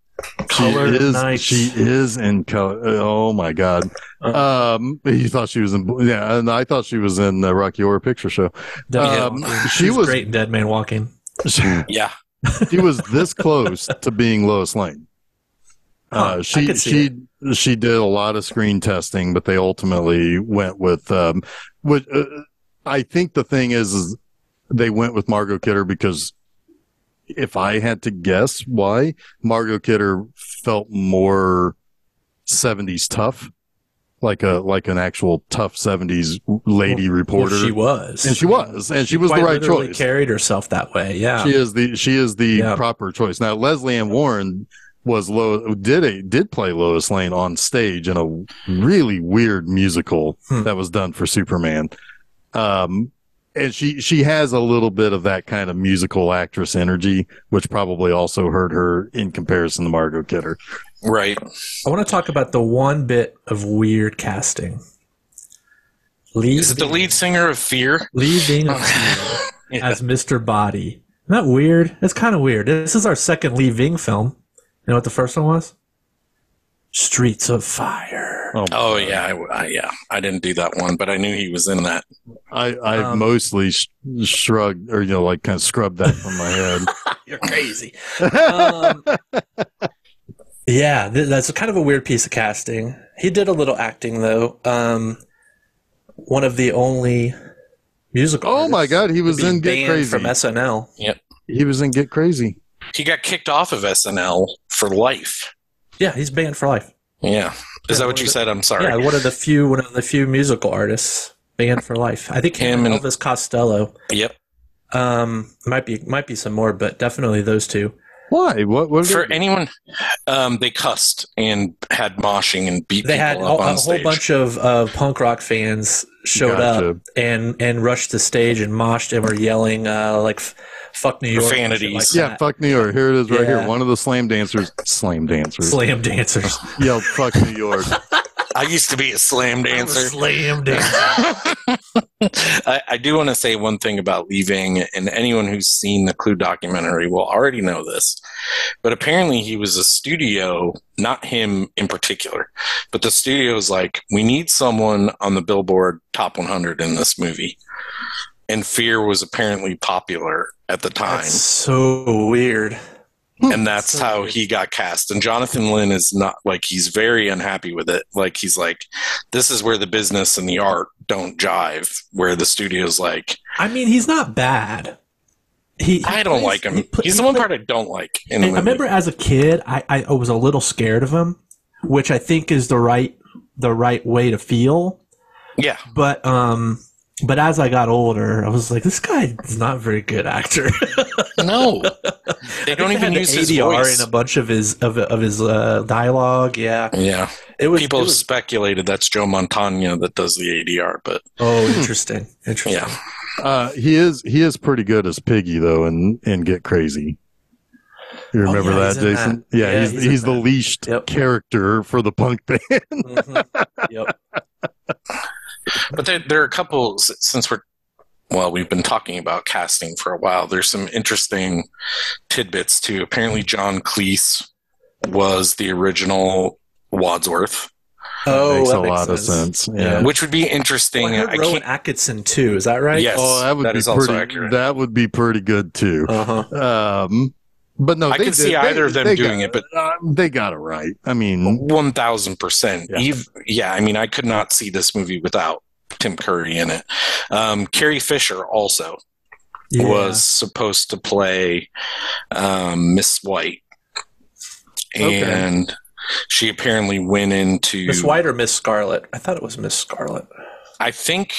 She is in color. Oh my God. You thought she was in, and I thought she was in the Rocky Horror Picture Show. She was great in Dead Man Walking. Yeah. She was this close to being Lois Lane. She did a lot of screen testing, but they ultimately went with, I think the thing is they went with Margot Kidder because if I had to guess why, Margot Kidder felt more 70s tough, like an actual tough 70s lady reporter. She was the right choice. Carried herself that way. Yeah, she is the proper choice. Now, Leslie Ann Warren did play Lois Lane on stage in a really weird musical that was done for Superman. And she has a little bit of that kind of musical actress energy, which probably also hurt her in comparison to Margot Kidder. Right. I want to talk about the one bit of weird casting. Is it the lead singer of Fear? Leaving as Mr. Body. Isn't that weird? It's kind of weird. This is our second Lee Ving film. You know what the first one was? Streets of Fire. Oh yeah, I didn't do that one, but I knew he was in that. I mostly shrugged, or like kind of scrubbed that from my head. You're crazy. Yeah, that's kind of a weird piece of casting. He did a little acting though. One of the only musical. Oh my God, he was in Get Crazy from SNL. Yep, he was in Get Crazy. He got kicked off of SNL for life. Yeah, he's banned for life. Yeah. Is that what you said? I'm sorry. Yeah, one of the few musical artists banned for life. I think him and Elvis Costello. Yep. Might be some more, but definitely those two. Why? What for anyone? They cussed and had moshing and beat they people had up on a stage. whole bunch of punk rock fans showed up and rushed the stage and moshed and were yelling like fuck New York. Profanities. Like fuck New York. Here it is right here. One of the slam dancers yelled fuck New York. I used to be a slam dancer. Slam dancer. I do want to say one thing about leaving, and anyone who's seen the Clue documentary will already know this, but apparently he was a studio, not him in particular, but the studio's like, we need someone on the Billboard Top 100 in this movie. And Fear was apparently popular at the time. That's so weird. And that's how he got cast. And Jonathan Lynn is not, like, he's very unhappy with it. Like, he's like, this is where the business and the art don't jive, where the studio's like, I mean, he's not bad. I don't like him. He's the one part I don't like. I remember as a kid, I was a little scared of him, which I think is the right way to feel. Yeah. But as I got older, I was like, this guy is not a very good actor. No, they don't even use his ADR voice in a bunch of his dialogue. Yeah, yeah. People have speculated that's Joe Montana that does the ADR, but interesting. Yeah, he is pretty good as Piggy though, and Get Crazy. You remember that, Jason? That. Yeah, he's the leashed character for the punk band. Mm-hmm. Yep. But there are a couple, since we've been talking about casting for a while, there's some interesting tidbits too. Apparently John Cleese was the original Wadsworth. That makes a lot of sense. Yeah. Which would be interesting. Well, I Rowan Atkinson too, is that right? Yes. Oh, that would be pretty good too. Uh-huh. But no, I could see either of them doing it, but they got it right. I mean, 1000%. Yeah, I mean, I could not see this movie without Tim Curry in it. Carrie Fisher also was supposed to play Miss White, and she apparently went into Miss White or Miss Scarlet. I thought it was Miss Scarlet. I think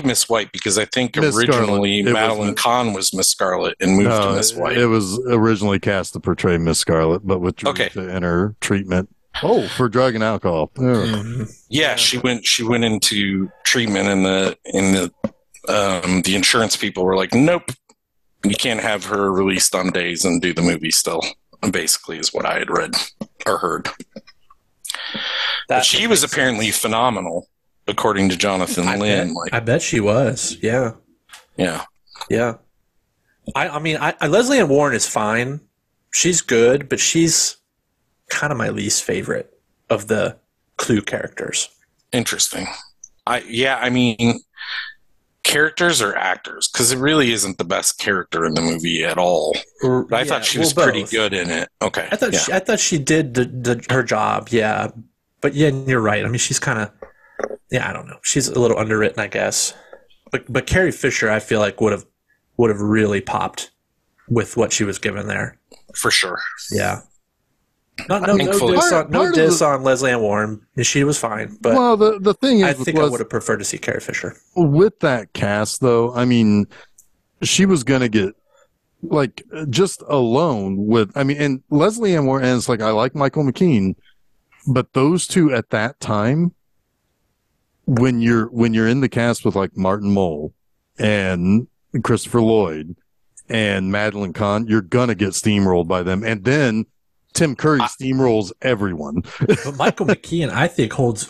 Miss White, because I think originally Madeline Kahn was Miss Scarlet and moved to Miss White. It was originally cast to portray Miss Scarlet, but withdrew to enter treatment. For drug and alcohol. Mm-hmm. Yeah, she went into treatment, and the insurance people were like, nope, you can't have her released on days and do the movie still. Basically, is what I had read or heard. But she was apparently phenomenal, according to Jonathan Lynn. I bet she was. Yeah. Yeah. Yeah. I mean, Leslie Ann Warren is fine. She's good, but she's kind of my least favorite of the Clue characters. Interesting. I mean, characters or actors? Because it really isn't the best character in the movie at all. But I thought she was pretty good in it. Okay. I thought she did her job. Yeah. But yeah, you're right. I mean, she's kind of, I don't know. She's a little underwritten, I guess. But Carrie Fisher, I feel like would have really popped with what she was given there. For sure. Yeah. No diss on Leslie Ann Warren. She was fine. But the thing is, I think I would have preferred to see Carrie Fisher. With that cast, though, I mean, she was going to get, like, just alone with, I mean, and Leslie Ann Warren, and it's like, I like Michael McKean, but those two at that time, when you're in the cast with like Martin Mull and Christopher Lloyd and Madeline Kahn, you're gonna get steamrolled by them, and then Tim Curry steamrolls everyone. But Michael McKean, I think holds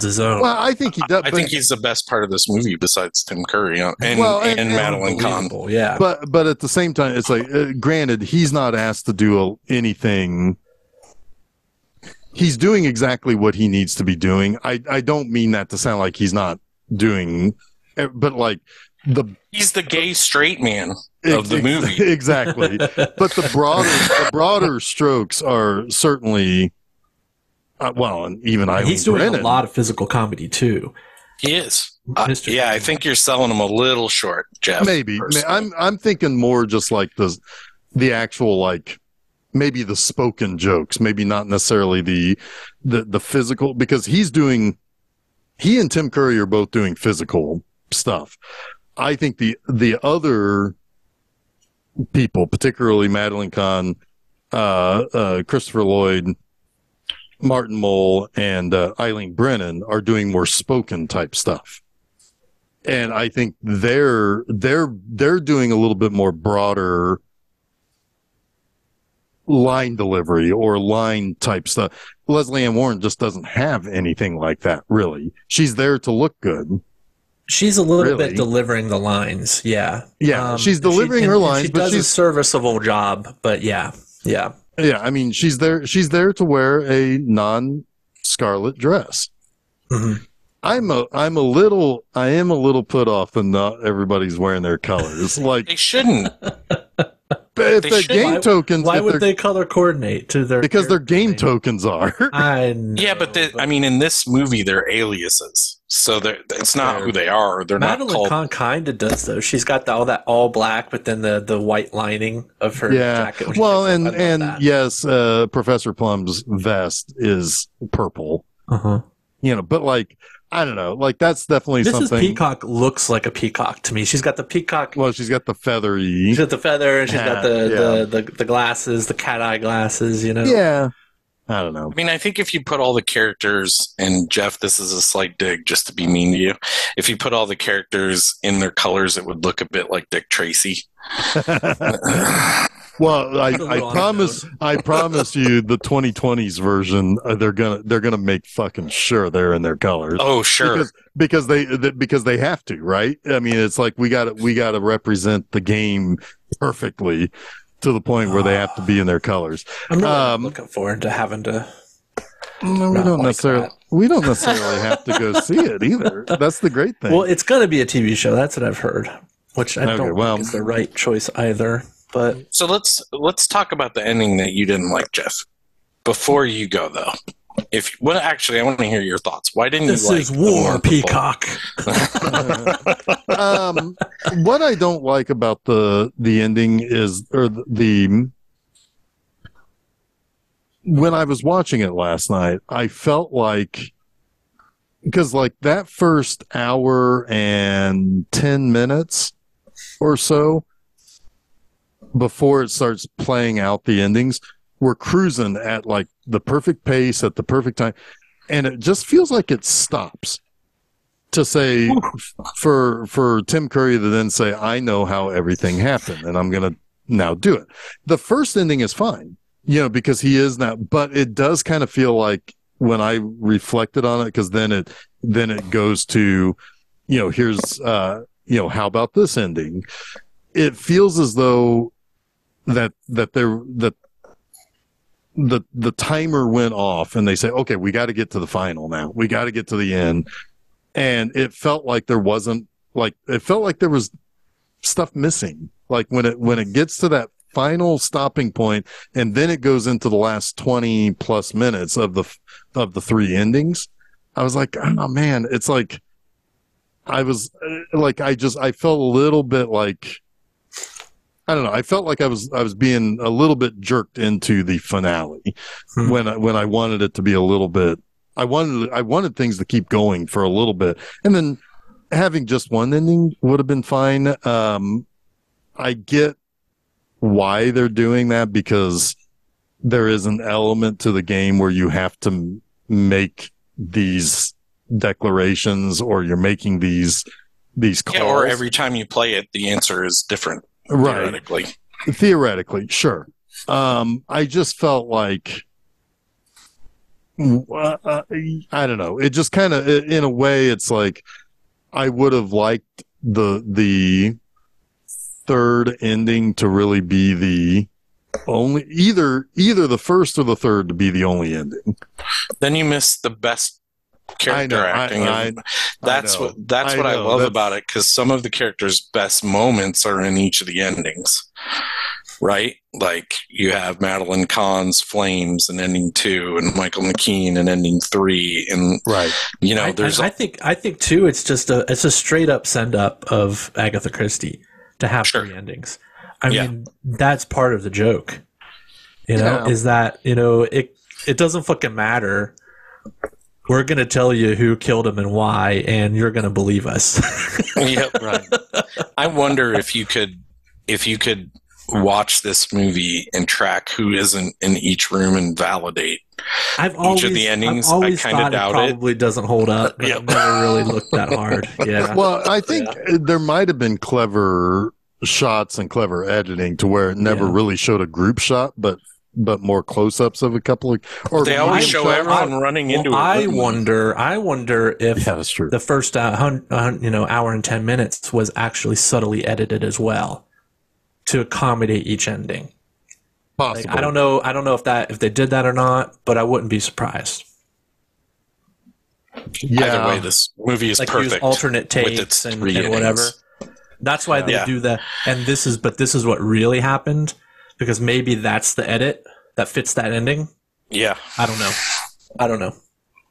his own. Well, I think he does. I think he's the best part of this movie besides Tim Curry and Madeline Kahn. Yeah, but at the same time, it's like, granted, he's not asked to do anything. He's doing exactly what he needs to be doing. I don't mean that to sound like he's not doing, but like he's the gay straight man of the movie. Exactly. But the broader strokes are certainly, and even he's doing a lot of physical comedy too. He is. I think you're selling him a little short, Jeff. Maybe. I'm thinking more just like the actual, like, maybe the spoken jokes, maybe not necessarily the physical, because he and Tim Curry are both doing physical stuff. I think the other people, particularly Madeline Kahn, Christopher Lloyd, Martin Mull, and Eileen Brennan, are doing more spoken type stuff. And I think they're doing a little bit more broader, line delivery or line type stuff. Leslie Ann Warren just doesn't have anything like that, really. She's there to look good. She's a little bit delivering the lines, yeah. Yeah, she's delivering her lines, she does a serviceable job, but yeah. Yeah, I mean, she's there to wear a non-scarlet dress. Mm-hmm. I am a little put off that not everybody's wearing their colors. Like, they shouldn't. If they're game tokens, why would they color coordinate to their? Because their game tokens are. I know, yeah, but I mean, in this movie, they're aliases, so it's not who they are. They're Madeline not called. Kahn kind of does though. She's got all that all black, but then the white lining of her jacket. Well, and yes, Professor Plum's vest is purple. You know, but like, I don't know. Like, that's definitely something. Mrs. Peacock looks like a peacock to me. She's got the peacock. Well, she's got the feathery. She's got the feather, and she's got the glasses, the cat eye glasses. You know. Yeah. I don't know. I mean, I think if you put all the characters, and Jeff, this is a slight dig just to be mean to you. If you put all the characters in their colors, it would look a bit like Dick Tracy. Well, I promise you, the 2020s version, they're gonna make fucking sure they're in their colors. Oh, sure, because they have to, right? I mean, it's like we gotta represent the game perfectly to the point where they have to be in their colors. I'm really looking forward to having to. No, we don't necessarily have to go see it either. That's the great thing. Well, it's going to be a TV show. That's what I've heard, which I don't think is the right choice either. But so let's talk about the ending that you didn't like, Jeff. Before you go, though, actually, I want to hear your thoughts. Why didn't you like this? Is war, Peacock. What I don't like about the ending is, when I was watching it last night, I felt like, because like that first hour and 10 minutes or so before it starts playing out the endings, we're cruising at like the perfect pace at the perfect time. And it just feels like it stops to say, for Tim Curry to then say, I know how everything happened and I'm going to now do it. The first ending is fine, you know, because he is now, but it does kind of feel like when I reflected on it, because then it goes to, you know, here's, you know, how about this ending? It feels as though that the timer went off and they say, okay, we got to get to the final now. We got to get to the end. And it felt like there was stuff missing. Like when it gets to that final stopping point and then it goes into the last 20 plus minutes of the three endings, I was like, oh man, it's like, I felt a little bit like, I don't know. I felt like I was being a little bit jerked into the finale when I wanted it to be a little bit. I wanted things to keep going for a little bit, and then having just one ending would have been fine. I get why they're doing that, because there is an element to the game where you have to make these declarations, or you're making these calls. Yeah, or every time you play it, the answer is different. Right. Theoretically, sure. I just felt like, I don't know. It just kind of, in a way, it's like I would have liked the third ending to really be the only, either the first or the third to be the only ending. Then you miss the best character acting. That's what I love about it, because some of the characters' best moments are in each of the endings, right? Like you have Madeline Kahn's Flames in ending 2, and Michael McKean in ending 3, and right. You know, I think too, it's just a straight up send up of Agatha Christie to have three endings. I mean, that's part of the joke. You know, is that, you know, it doesn't fucking matter. We're going to tell you who killed him and why, and you're going to believe us. Yep, right. I wonder if you could watch this movie and track who isn't in each room and validate each of the endings. I kind of doubt it. Probably doesn't hold up. But I've never really looked that hard. Yeah. Well, I think there might have been clever shots and clever editing to where it never really showed a group shot, but but more close-ups of a couple of. Or they always show everyone running into it. I wonder if that's true. The first hour and 10 minutes was actually subtly edited as well to accommodate each ending. Possible. Like, I don't know if they did that or not, but I wouldn't be surprised. Either way, this movie is perfect. Use alternate takes and whatever. That's why they do that. And this is what really happened, because maybe that's the edit that fits that ending. Yeah. I don't know.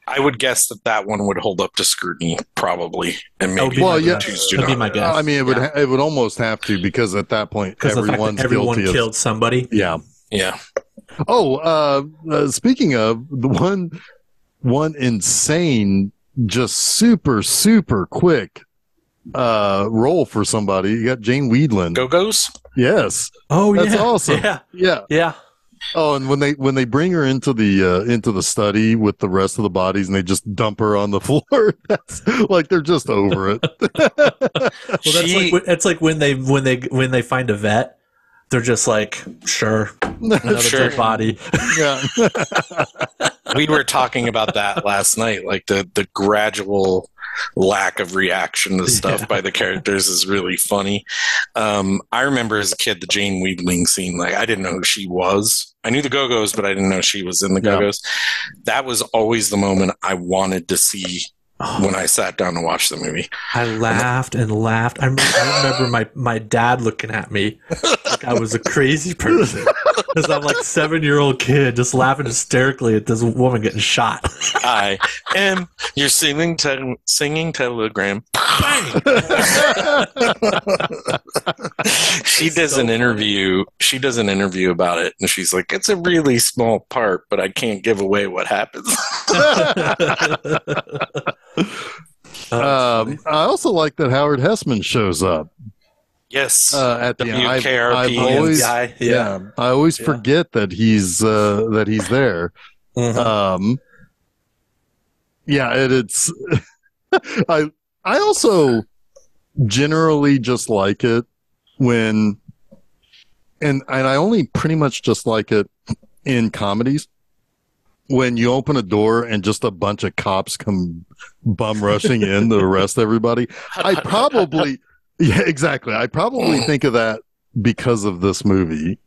I would guess that one would hold up to scrutiny, probably, and maybe that'd be my guess. I mean, it would almost have to, because at that point, everyone killed somebody. Yeah. Yeah. Oh, speaking of the one insane, just super, super quick role for somebody. You got Jane Weedland. Go-Go's? Yes. Oh, that's awesome. Yeah. Oh, and when they bring her into the study with the rest of the bodies and they just dump her on the floor, that's like they're just over it. Well, that's like when they find a vet. They're just like, sure, another dead body. Yeah. We were talking about that last night. Like the gradual lack of reaction to stuff by the characters is really funny. I remember as a kid, the Jane Weedling scene, like I didn't know who she was. I knew the Go-Go's, but I didn't know she was in the Go-Go's. That was always the moment I wanted to see when I sat down to watch the movie. I laughed and laughed. I remember my dad looking at me like I was a crazy person, because I'm like 7-year-old kid just laughing hysterically at this woman getting shot. I am your singing telegram. She does an interview about it, and she's like, it's a really small part, but I can't give away what happens. I also like that Howard Hessman shows up. Yes, at the WKRP. I always forget that he's there. Mm-hmm. It's I also generally just like it when, and I only pretty much just like it in comedies, when you open a door and just a bunch of cops come bum rushing in to arrest everybody. I probably think of that because of this movie,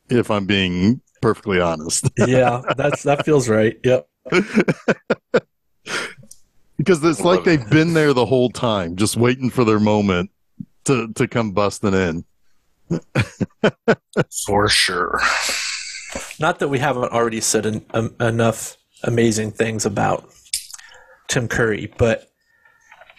if I'm being perfectly honest. Yeah, that feels right. Yep. Because it's like they've been there the whole time, just waiting for their moment to come busting in. For sure. Not that we haven't already said enough amazing things about Tim Curry, but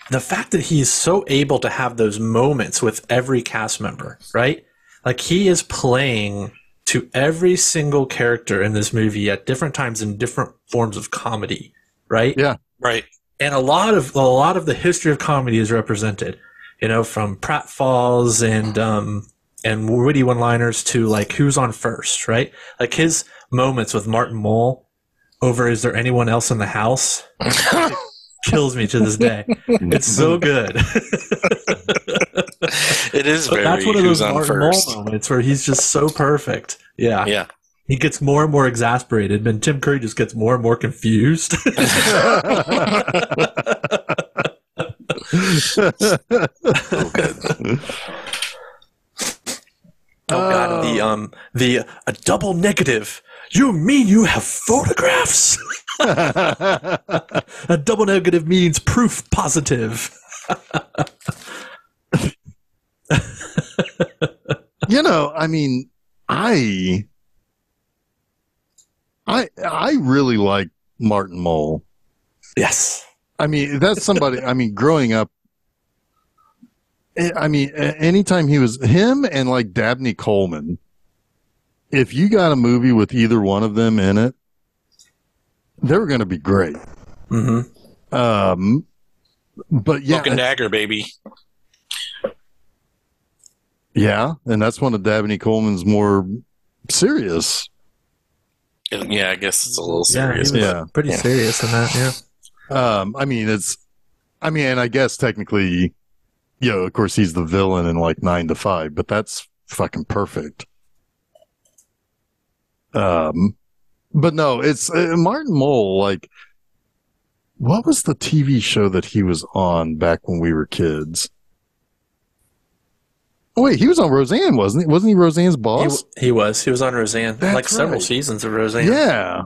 the fact that he's so able to have those moments with every cast member, right? Like he is playing to every single character in this movie at different times in different forms of comedy, right? Yeah, right. And a lot of the history of comedy is represented, from pratfalls and witty one-liners to like Who's on First, right? Like his moments with Martin Mull over Is There Anyone Else in the House? Kills me to this day. It's so good. It is very That's one of those Who's on Martin First Mull moments where he's just so perfect. Yeah. Yeah. He gets more and more exasperated, and Tim Curry just gets more and more confused. So good. Oh God, a double negative. You mean you have photographs? A double negative means proof positive. I mean, I really like Martin Mull. Yes. I mean, that's somebody, growing up, anytime he was him and like Dabney Coleman, if you got a movie with either one of them in it, they were going to be great. Mm-hmm. But yeah. Cloak and Dagger, baby. Yeah. And that's one of Dabney Coleman's more serious. Yeah, I guess it's a little serious. Yeah, pretty serious in that, yeah. And I guess technically, of course he's the villain in like 9 to 5, but that's fucking perfect. But no, it's Martin Mull. Like, what was the TV show that he was on back when we were kids? Oh, wait, he was on Roseanne, wasn't he? Wasn't he Roseanne's boss? He was on Roseanne. That's like several right. seasons of Roseanne. Yeah.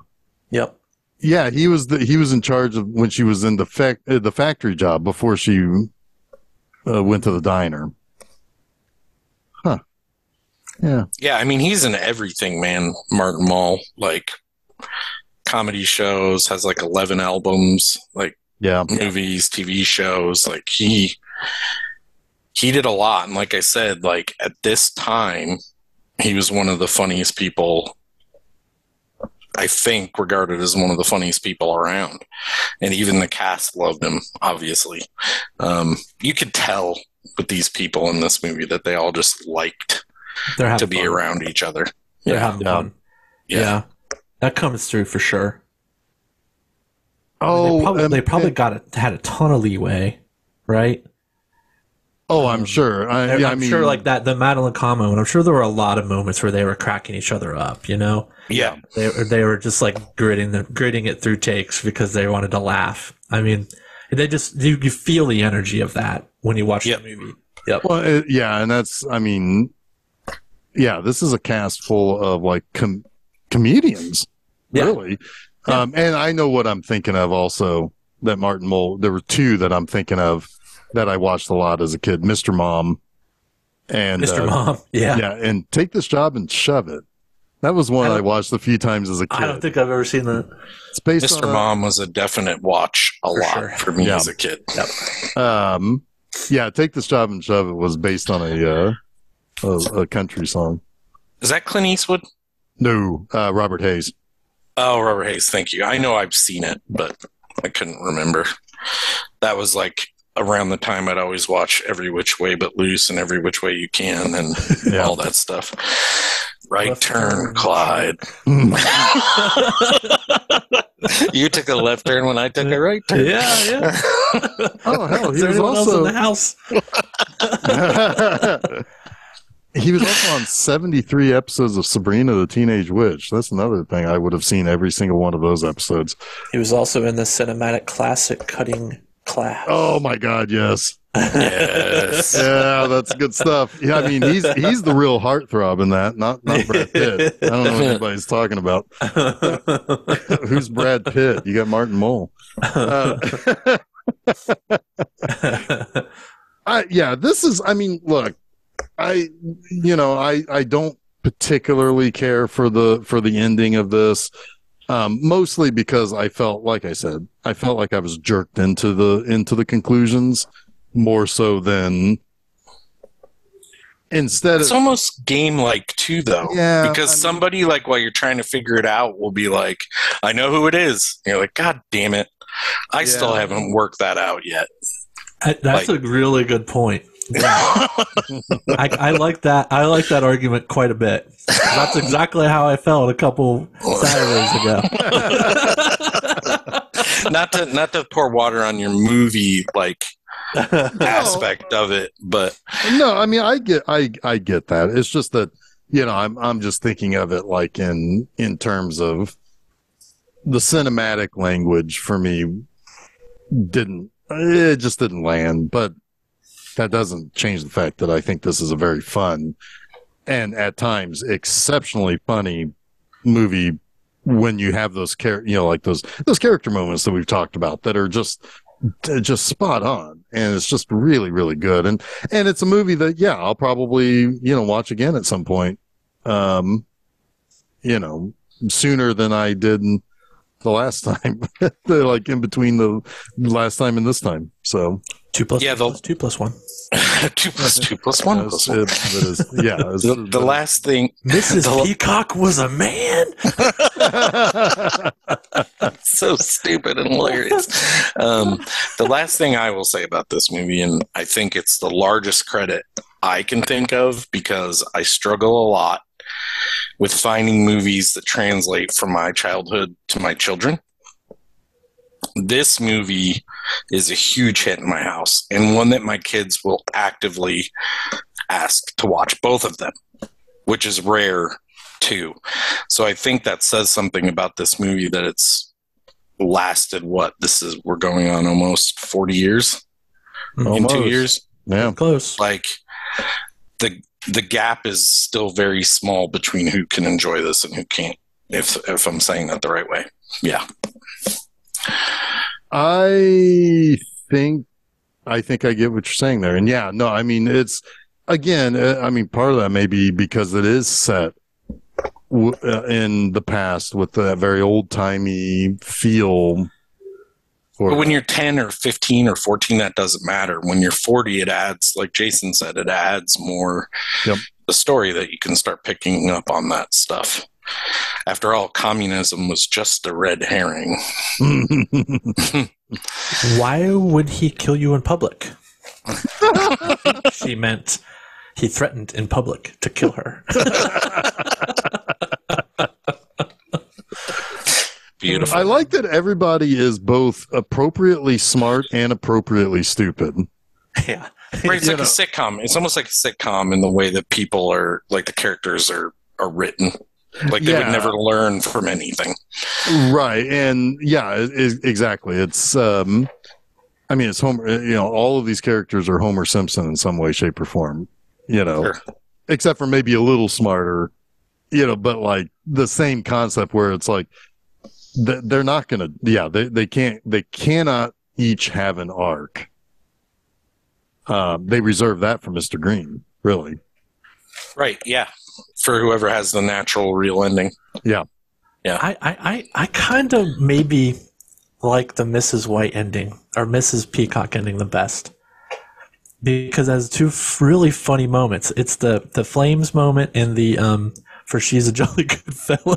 Yep. Yeah, he was in charge of when she was in the factory job before she went to the diner. Huh. Yeah. Yeah, I mean, he's in everything, man. Martin Mull, like comedy shows, has like 11 albums, like movies, TV shows. Like he did a lot. And like I said, like at this time, he was one of the funniest people, I think, regarded as one of the funniest people around. And even the cast loved him, obviously. You could tell with these people in this movie that they all just liked to be around each other. They're having fun. Yeah. That comes through for sure. Oh, they probably had a ton of leeway, right? Oh, I'm sure. I'm sure, like that, the Madeline Kahn moment. I'm sure there were a lot of moments where they were cracking each other up. You know, yeah, they were just like gritting it through takes because they wanted to laugh. I mean, they just you feel the energy of that when you watch the movie. Yep. Well, and that's, I mean, this is a cast full of like comedians, really. Yeah. And I know what I'm thinking of also. That Martin Mull. There were two that I'm thinking of that I watched a lot as a kid, Mr. Mom and Mr. Mom. Yeah, and Take This Job and Shove It. That was one I watched a few times as a kid. I don't think I've ever seen that. It's based Mr. Mom was a definite watch for me as a kid. Yep. Take This Job and Shove It was based on a country song. Is that Clint Eastwood? No, Robert Hayes. Oh, Robert Hayes. Thank you. I know I've seen it, but I couldn't remember. That was like around the time I'd always watch Every Which Way But Loose and Every Which Way You Can and all that stuff. Left turn, Clyde. You took a left turn when I took a right turn. Yeah. Oh, hell, he was also in the house. He was also on 73 episodes of Sabrina the Teenage Witch. That's another thing. I would have seen every single one of those episodes. He was also in the cinematic classic Cutting Class. Oh my God, yes. Yes. Yeah, that's good stuff. Yeah, I mean, he's the real heartthrob in that, not Brad Pitt. I don't know what anybody's talking about. Who's Brad Pitt? You got Martin Mull. This is, I mean, look, I don't particularly care for the ending of this. Mostly because I felt like I was jerked into the conclusions more so than instead. It's almost game-like too, though. Yeah, because somebody, like, while you're trying to figure it out, will be like, "I know who it is." And you're like, "God damn it, I still haven't worked that out yet." That's a really good point. Yeah. I like that. I like that argument quite a bit. That's exactly how I felt a couple Saturdays ago. not to pour water on your movie aspect of it, but no, I mean I get that. It's just that I'm just thinking of it like in terms of the cinematic language for me. It just didn't land, but that doesn't change the fact that I think this is a very fun and at times exceptionally funny movie when you have those those character moments that we've talked about that are just spot on, and it's just really, really good. And it's a movie that I'll probably watch again at some point. Sooner than I did the last time, like in between the last time and this time. So 2 plus 2 plus 1. 2 plus 2 plus 1 plus 1. The last thing, Mrs. Peacock was a man. So stupid and hilarious. The last thing I will say about this movie, and I think it's the largest credit I can think of because I struggle a lot with finding movies that translate from my childhood to my children. This movie is a huge hit in my house and one that my kids will actively ask to watch, both of them, which is rare too. So I think that says something about this movie, that it's lasted we're going on almost 40 years in 2 years. Yeah, close. Like the gap is still very small between who can enjoy this and who can't, if I'm saying that the right way. Yeah. I think I get what you're saying there. And yeah, no, I mean, it's, again, I mean, part of that may be because it is set in the past with that very old-timey feel. But when you're 10 or 15 or 14, that doesn't matter. When you're 40, it adds, like Jason said, it adds more the story that you can start picking up on that stuff. After all, communism was just a red herring. Why would he kill you in public? She meant he threatened in public to kill her. Beautiful. I like that everybody is both appropriately smart and appropriately stupid. Yeah. Right, it's like a sitcom. It's almost like a sitcom in the way that people are, like, the characters are written. Like they would never learn from anything. Right. And exactly. It's, I mean, it's Homer, all of these characters are Homer Simpson in some way, shape, or form, Sure. Except for maybe a little smarter, but like the same concept where it's like, they're not going to, they cannot each have an arc. They reserve that for Mr. Green, really. Right. Yeah. For whoever has the natural, real ending. Yeah. Yeah. I kind of maybe like the Mrs. White ending or Mrs. Peacock ending the best, because it has two really funny moments. It's the flames moment and the for she's a jolly good fellow.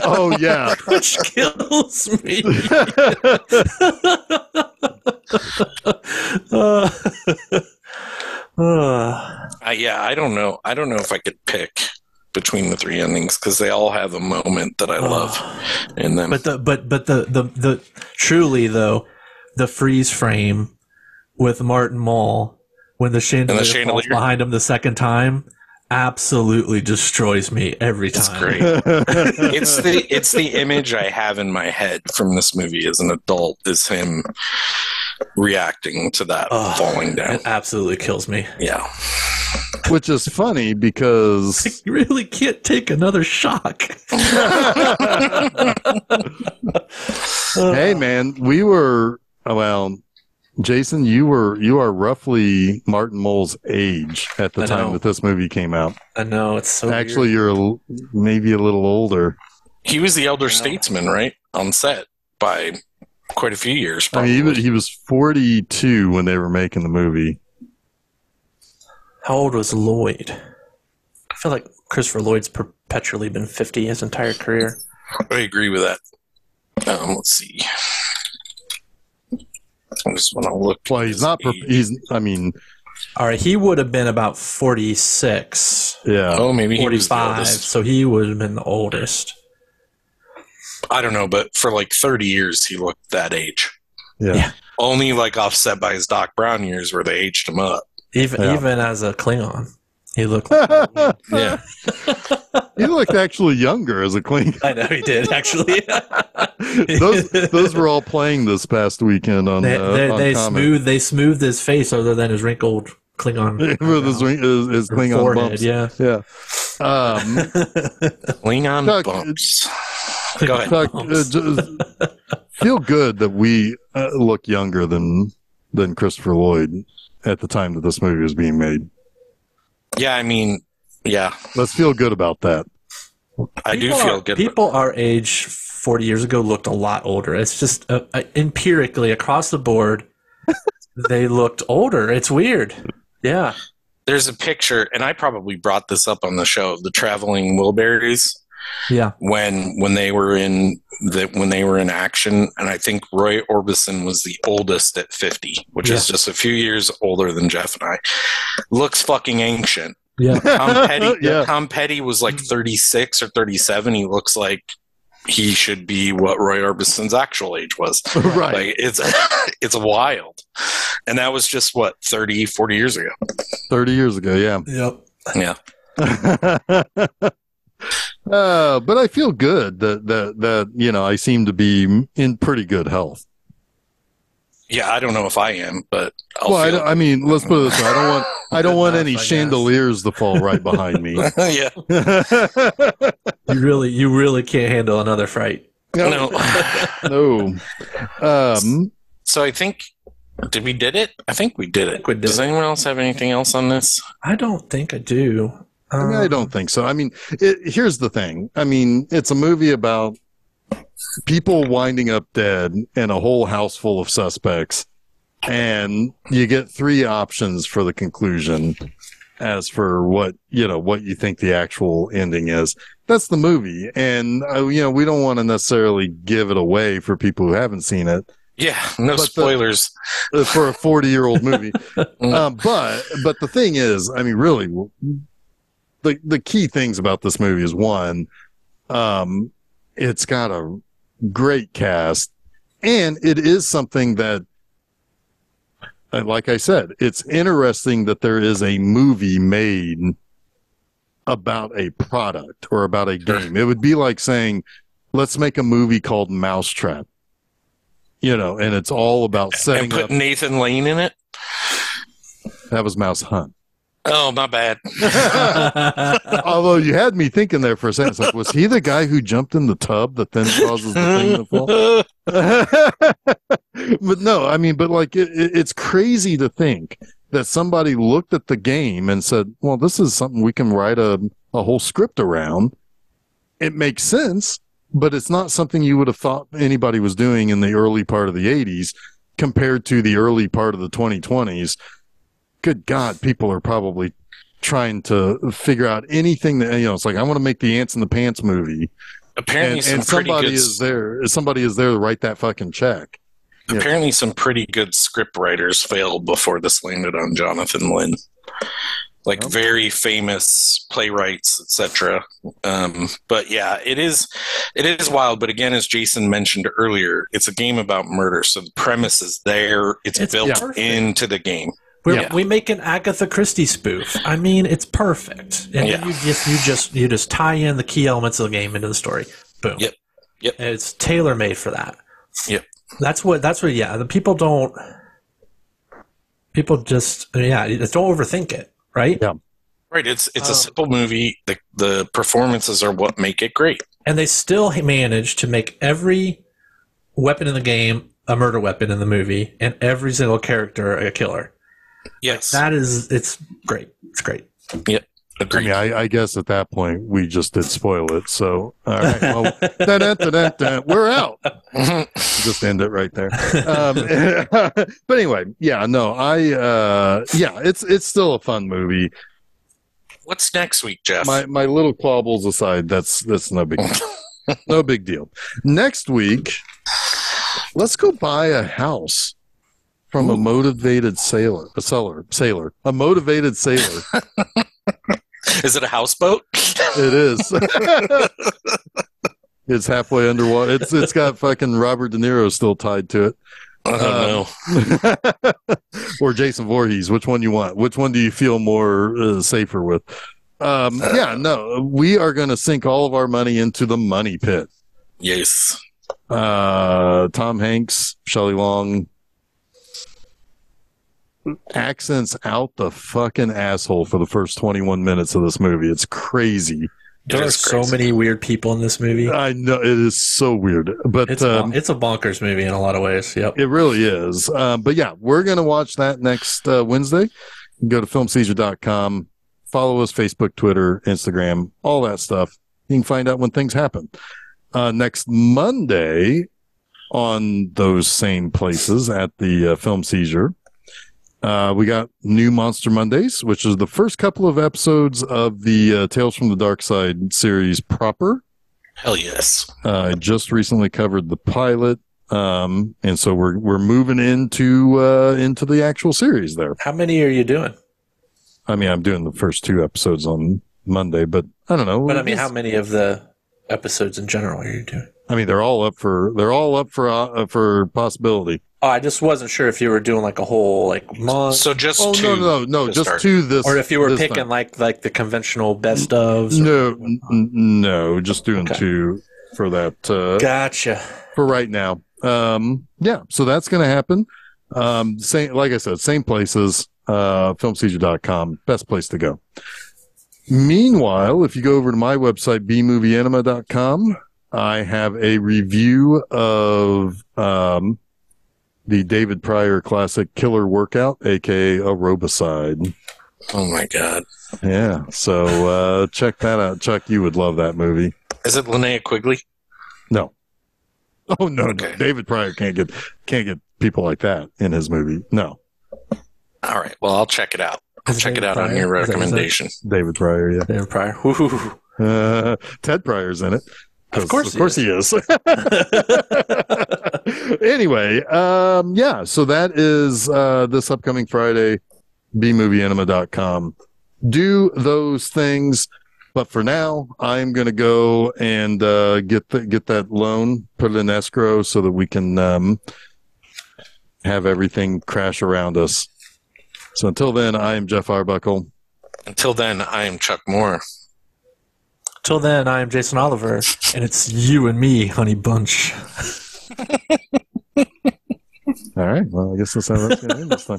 Oh yeah, which kills me. I don't know. I don't know if I could pick between the three endings because they all have a moment that I love in them. But the truly though, the freeze frame with Martin Mull when the chandelier falls behind him the second time absolutely destroys me every time. It's great. it's the image I have in my head from this movie as an adult is him reacting to that falling down. It absolutely kills me. Yeah. Which is funny because you really can't take another shock. Hey man, Jason, you are roughly Martin Mull's age at the time that this movie came out. I know, it's so Actually, weird. You're maybe a little older. He was the elder statesman, right? On set by quite a few years, probably. I mean, he was 42 when they were making the movie. How old was Lloyd? I feel like Christopher Lloyd's perpetually been 50 his entire career. I agree with that. Let's see. I just want to look. Well, he's not. All right, he would have been about 46. Yeah. Oh, maybe 45, he was the oldest. So he would have been the oldest. I don't know, but for like 30 years, he looked that age. Yeah. Only like offset by his Doc Brown years where they aged him up. Even as a Klingon, he looked. Yeah. He looked actually younger as a Klingon. I know he did actually. those were all playing this past weekend on. They smoothed his face other than his wrinkled Klingon with his Klingon forehead, bumps. Yeah. Klingon Chuck, bumps. Go ahead. Chuck, feel good that we look younger than Christopher Lloyd at the time that this movie was being made. Yeah, I mean, yeah. Let's feel good about that. I do feel good. People our age 40 years ago looked a lot older. It's just empirically across the board, they looked older. It's weird. Yeah. There's a picture, and I probably brought this up on the show, of the traveling Wilburys. Yeah. When they were in action, and I think Roy Orbison was the oldest at 50, which is just a few years older than Jeff and I. Looks fucking ancient. Yeah. Tom Petty was like 36 or 37. He looks like he should be what Roy Orbison's actual age was. Right. Like it's wild. And that was just 30, 40 years ago. 30 years ago, yeah. Yep. Yeah. But I feel good that I seem to be in pretty good health. Yeah, I don't know if I am, but I mean, let's put it this way: I don't want any chandeliers to fall right behind me. Yeah, you really can't handle another fright. No. So I think, did we did it? I think we did it. Does anyone else have anything else on this? I don't think I do. I don't think so. I mean, here's the thing. I mean, it's a movie about people winding up dead and a whole house full of suspects. And you get three options for the conclusion as for what you think the actual ending is. That's the movie. And, we don't want to necessarily give it away for people who haven't seen it. Yeah, no spoilers. For a 40-year-old movie. But the thing is, I mean, really, the key things about this movie is, one, it's got a great cast, and it is something that, like I said, it's interesting that there is a movie made about a product or about a game. It would be like saying, let's make a movie called Mousetrap, and it's all about setting up. And put Nathan Lane in it? That was Mouse Hunt. Oh, my bad. Although you had me thinking there for a second. It's like, was he the guy who jumped in the tub that then causes the thing to fall? But no, I mean, it's crazy to think that somebody looked at the game and said, well, this is something we can write a whole script around. It makes sense, but it's not something you would have thought anybody was doing in the early part of the 80s compared to the early part of the 2020s. Good God, people are probably trying to figure out anything that, it's like, I want to make the Ants in the Pants movie. Apparently, somebody is there to write that fucking check. Apparently, some pretty good script writers failed before this landed on Jonathan Lynn. Very famous playwrights, etc. But yeah, it is wild. But again, as Jason mentioned earlier, it's a game about murder. So the premise is there. It's built into the game. We make an Agatha Christie spoof. I mean, it's perfect. And you just tie in the key elements of the game into the story. Boom. Yep. And it's tailor made for that. Yep. That's what the people just don't overthink it, right? Yeah. Right. It's a simple movie. The performances are what make it great. And they still manage to make every weapon in the game a murder weapon in the movie, and every single character a killer. Yes. It's great. It's great. Yep. Agreed. I mean, I guess at that point we just did spoil it. So, all right. Well, we're out. Just end it right there. But anyway, it's still a fun movie. What's next week, Jeff? My little quabbles aside, that's no big deal. No big deal. Next week, let's go buy a house. From a motivated sailor. A motivated sailor. Is it a houseboat? It is. It's halfway underwater. It's got fucking Robert De Niro still tied to it. I don't know. Or Jason Voorhees. Which one you want? Which one do you feel more safer with? We are going to sink all of our money into the money pit. Yes. Tom Hanks, Shelley Long. Accents out the fucking asshole for the first 21 minutes of this movie. It's crazy. There are so many weird people in this movie. I know, it is so weird, but it's a bonkers movie in a lot of ways. Yep, it really is. But yeah, we're gonna watch that next Wednesday. Go to filmseizure.com, follow us, Facebook, Twitter, Instagram, all that stuff. You can find out when things happen. Next Monday, on those same places at the Film Seizure. We got new Monster Mondays, which is the first couple of episodes of the Tales from the Dark Side series proper. Hell yes. I just recently covered the pilot, and so we're moving into the actual series there. How many are you doing? I mean, I'm doing the first 2 episodes on Monday, but I don't know. But I mean, how many of the episodes in general are you doing? I mean, they're all up for possibility. Oh, I just wasn't sure if you were doing like a whole like month. So just two. No, just two this. Or if you were picking time. like the conventional best ofs. No, just doing two for that. Gotcha. For right now. Yeah, so that's going to happen. Same, like I said, same places, filmseizure.com, best place to go. Meanwhile, if you go over to my website, bmovieanima.com, I have a review of, the David Pryor classic Killer Workout, aka Aerobicide. Oh my God. Yeah. So, check that out. Chuck, you would love that movie. Is it Linnea Quigley? No. Oh no, Okay. no. David Pryor can't get people like that in his movie. No. All right. Well, I'll check it out. I'll check it out on your recommendation. David Pryor, yeah. David Pryor. Woo-hoo. Ted Pryor's in it. Of course he is. Anyway, yeah, so that is this upcoming Friday, bmovieanima.com. Do those things. But for now, I'm going to go and get that loan, put it in escrow so that we can have everything crash around us. So until then, I am Jeff Arbuckle. Until then, I am Chuck Moore. Till then, I am Jason Oliver, and it's you and me, honey bunch. All right. Well, I guess that's how that's going to end this time.